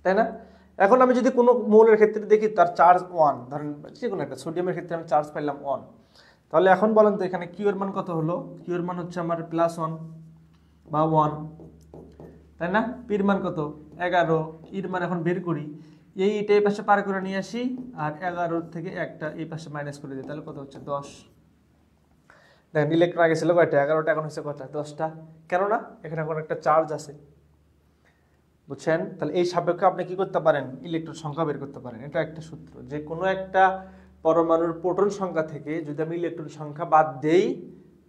তাই না? এখন আমি যদি কোনো মৌলের ক্ষেত্রে দেখি তার চার্জ 1, ধরেন যে কোনো একটা সোডিয়ামের ক্ষেত্রে আমি চার্জ পাইলাম 1, তাহলে এখন বলেন তো এখানে কিউ এর মান কত হলো? কিউ এর মান হচ্ছে আমার +1 বা 1, তাই না? পির মান কত? 11, ইর মান এখন বের করি, এইটা এই পাশে পার করে নিয়ে আসি, আর 11 থেকে একটা এই পাশে মাইনাস করে দিই, তাহলে কত হচ্ছে? 10। দেখেন ইলেকট্রন আগে ছিল কয়টা? 11টা, এখন হচ্ছে কয়টা? 10টা। কেননা এখানে এখন একটা চার্জ আছে, বুঝছেন? তাহলে এই সাপেক্ষে আপনি কি করতে পারেন? ইলেকট্রন সংখ্যা বের করতে পারেন। এটা একটা সূত্র, যে কোনো একটা পরমাণুর প্রোটন সংখ্যা থেকে যদি আমি ইলেকট্রন সংখ্যা বাদ দেই,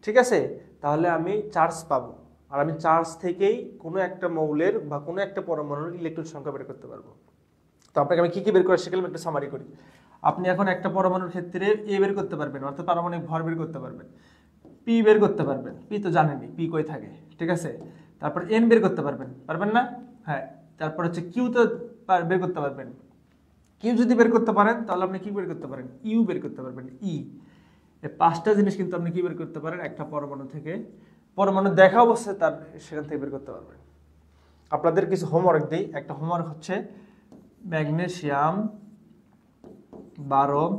ঠিক আছে, তাহলে আমি চার্জ পাবো, আর আমি চার্জ থেকেই কোনো একটা মৌলের বা কোনো একটা পরমাণুর ইলেকট্রন সংখ্যা বের করতে পারবো। তো আপনাকে আমি কি বের করে শিখলাম একটু সামারি করি। আপনি এখন একটা পরমাণুর ক্ষেত্রে এ বের করতে পারবেন, অর্থাৎ পারমাণবিক ভর বের করতে পারবেন, পি বের করতে পারবেন, পি তো জানেনই পি কই থাকে, ঠিক আছে। তারপর এন বের করতে পারবেন, পারবেন না? হ্যাঁ। তারপর হচ্ছে কিউ তো বের করতে পারবেন। কিউ যদি বের করতে পারেন তাহলে আপনি কি বের করতে পারেন? ইউ বের করতে পারবেন, ই। এই 5টা জিনিস কিন্তু আপনি কি বের করতে পারেন একটা পরমাণু থেকে, পরমাণু দেখা অবস্থায় তার সেখান থেকে বের করতে পারবেন। আপনাদের কিছু হোমওয়ার্ক দিই। একটা হোমওয়ার্ক হচ্ছে ম্যাগনেসিয়াম 12,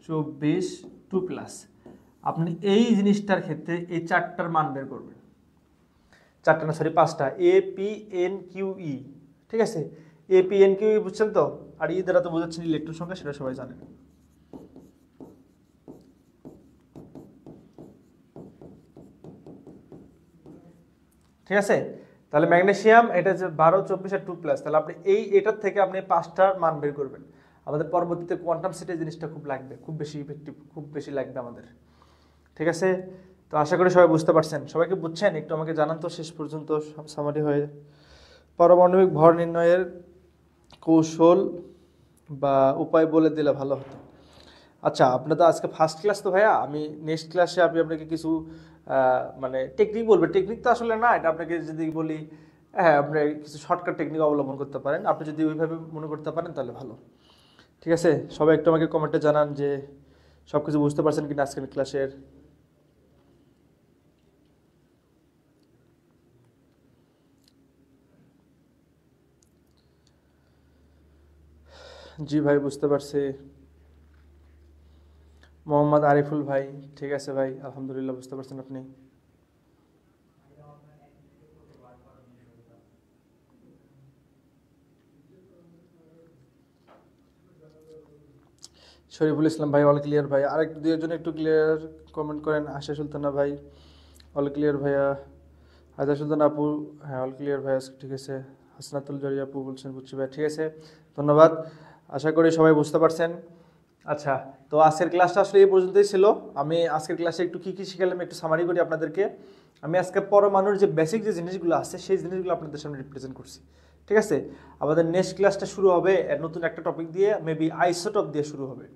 24, 2+। আপনি এই জিনিসটার ক্ষেত্রে এই 4টার মান বের করবেন। 4টা না, সরি 5টা, A P N Q E, ঠিক আছে। A P N Q E বুঝছেন তো? আর ই দ্বারা তো বোঝাচ্ছেন ইলেকট্রন সংখ্যা, সেটা সবাই জানেন। ঠিক আছে, তাহলে ম্যাগনেসিয়াম এটা যে 12, 24 আর 2+, তাহলে আপনি এটার থেকে আপনি 5টার মান বের করবেন। আমাদের পরবর্তীতে কোয়ান্টাম সেটে জিনিসটা খুব লাগবে, খুব বেশি ইফেক্টিভ, খুব বেশি লাগবে আমাদের। ঠিক আছে, তো আশা করি সবাই বুঝতে পারছেন। সবাইকে বুঝছেন? একটু আমাকে জানান তো শেষ পর্যন্ত সামারি হয়ে। পারমাণবিক ভর নির্ণয়ের কৌশল বা উপায় বলে দিলে ভালো হতো। আচ্ছা, আপনার তো আজকে ফার্স্ট ক্লাস, তো ভাইয়া আমি নেক্সট ক্লাসে আমি আপনাকে কিছু মানে টেকনিক বলবো। টেকনিক তো আসলে না, এটা আপনাকে যদি বলি, হ্যাঁ আপনি কিছু শর্টকাট টেকনিক অবলম্বন করতে পারেন। আপনি যদি ওইভাবে মনে করতে পারেন তাহলে ভালো। ঠিক আছে, সবাই একটু আমাকে কমেন্টে জানান যে সব কিছু বুঝতে পারছেন কিনা আজকের ক্লাসের। জি ভাই, বুঝতে পারছি। মোহাম্মদ আরিফুল ভাই, ঠিক আছে ভাই, আলহামদুলিল্লাহ বুঝতে পারছেন আপনি। শরীফুল ইসলাম ভাই, অল ক্লিয়ার ভাই। আরেক দুই একজন একটু ক্লিয়ার কমেন্ট করেন। আশা সুলতানা ভাই, অল ক্লিয়ার ভাইয়া। আশা সুলতানা আপু, হ্যাঁ অল ক্লিয়ার ভাইয়া, ঠিক আছে। হাসনাতুল জরি আপু বলছেন বুঝছি ভাই, ঠিক আছে, ধন্যবাদ। আশা করি সবাই বুঝতে পারছেন। আচ্ছা, তো আজকের ক্লাসটা আসলে এই পর্যন্তই ছিল। আমি আজকের ক্লাসে একটু কী কী শিখালাম একটু সামারি করি আপনাদেরকে। আমি আজকে পরমাণুর যে বেসিক যে জিনিসগুলো আছে সেই জিনিসগুলো আপনাদের সামনে রিপ্রেজেন্ট করছি। ঠিক আছে, আমাদের নেক্সট ক্লাসটা শুরু হবে নতুন একটা টপিক দিয়ে, মেবি আইসোটপ দিয়ে শুরু হবে।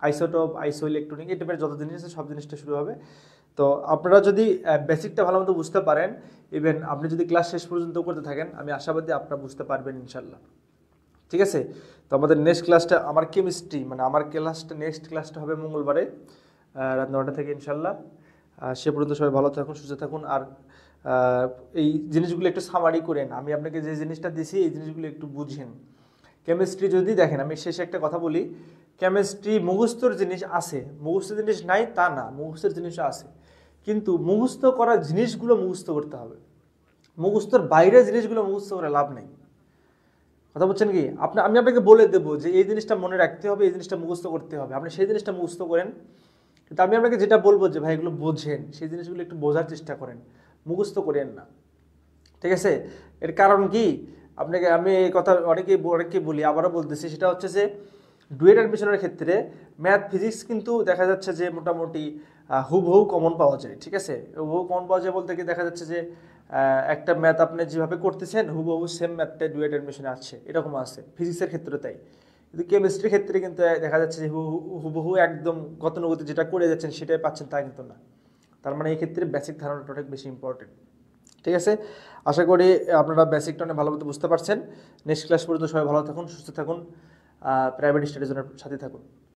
আইসোটপ, আইসো ইলেকট্রনিক, এই টাইপের যত জিনিস আছে সব জিনিসটা শুরু হবে। তো আপনারা যদি বেসিকটা ভালো মতো বুঝতে পারেন, ইভেন আপনি যদি ক্লাস শেষ পর্যন্ত করতে থাকেন, আমি আশাবাদী আপনারা বুঝতে পারবেন ইনশাল্লাহ। ঠিক আছে, তো আমাদের নেক্সট ক্লাসটা আমার কেমিস্ট্রি, মানে আমার ক্লাসটা নেক্সট ক্লাসটা হবে মঙ্গলবারে রাত 9টা থেকে ইনশাল্লাহ। সে পর্যন্ত সবাই ভালো থাকুন, সুস্থ থাকুন। আর এই জিনিসগুলো একটু সামারি করেন। আমি আপনাকে যে জিনিসটা দিছি এই জিনিসগুলো একটু বুঝেন। কেমিস্ট্রি যদি দেখেন, আমি শেষে একটা কথা বলি, কেমিস্ট্রি মুখস্থর জিনিস আছে, মুখস্থ জিনিস নাই তা না, মুখস্থের জিনিসও আছে, কিন্তু মুখস্থ করা জিনিসগুলো মুখস্থ করতে হবে। মুখস্থর বাইরে জিনিসগুলো মুখস্থ করে লাভ নেই। কথা বলছেন কি? আমি আপনাকে বলে দেবো যে এই জিনিসটা মনে রাখতে হবে, এই জিনিসটা মুখস্থ করতে হবে, আপনি সেই জিনিসটা মুখস্থ করেন। কিন্তু আমি আপনাকে যেটা বলবো যে ভাই এগুলো বোঝেন, সেই জিনিসগুলো একটু বোঝার চেষ্টা করেন, মুখস্থ করেন না। ঠিক আছে, এর কারণ কি আপনাকে আমি এই কথা অনেকেই বলি, আবারও বলতেছি, সেটা হচ্ছে যে ডুয়েট অ্যাডমিশনের ক্ষেত্রে ম্যাথ ফিজিক্স কিন্তু দেখা যাচ্ছে যে মোটামুটি হুবহু কমন পাওয়া যায়। ঠিক আছে, হুবহু কমন পাওয়া যায় বলতে কি দেখা যাচ্ছে যে একটা ম্যাথ আপনি যেভাবে করতেছেন হুবহু সেম ম্যাথটা ডুয়েট অ্যাডমিশনে আছে, এরকম আছে ফিজিক্সের ক্ষেত্রে তাই। কিন্তু কেমিস্ট্রির ক্ষেত্রে কিন্তু দেখা যাচ্ছে যে হুবহু একদম গতানুগতিক যেটা করে যাচ্ছেন সেটাই পাচ্ছেন, তা কিন্তু না। তার মানে এই ক্ষেত্রে বেসিক ধারণাটা অনেক বেশি ইম্পর্টেন্ট। ঠিক আছে, আশা করি আপনারা বেসিকটা অনেক ভালো মতো বুঝতে পারছেন। নেক্সট ক্লাস পর্যন্ত সবাই ভালো থাকুন, সুস্থ থাকুন। প্রাইভেট স্টাডিজের সাথে থাকুন।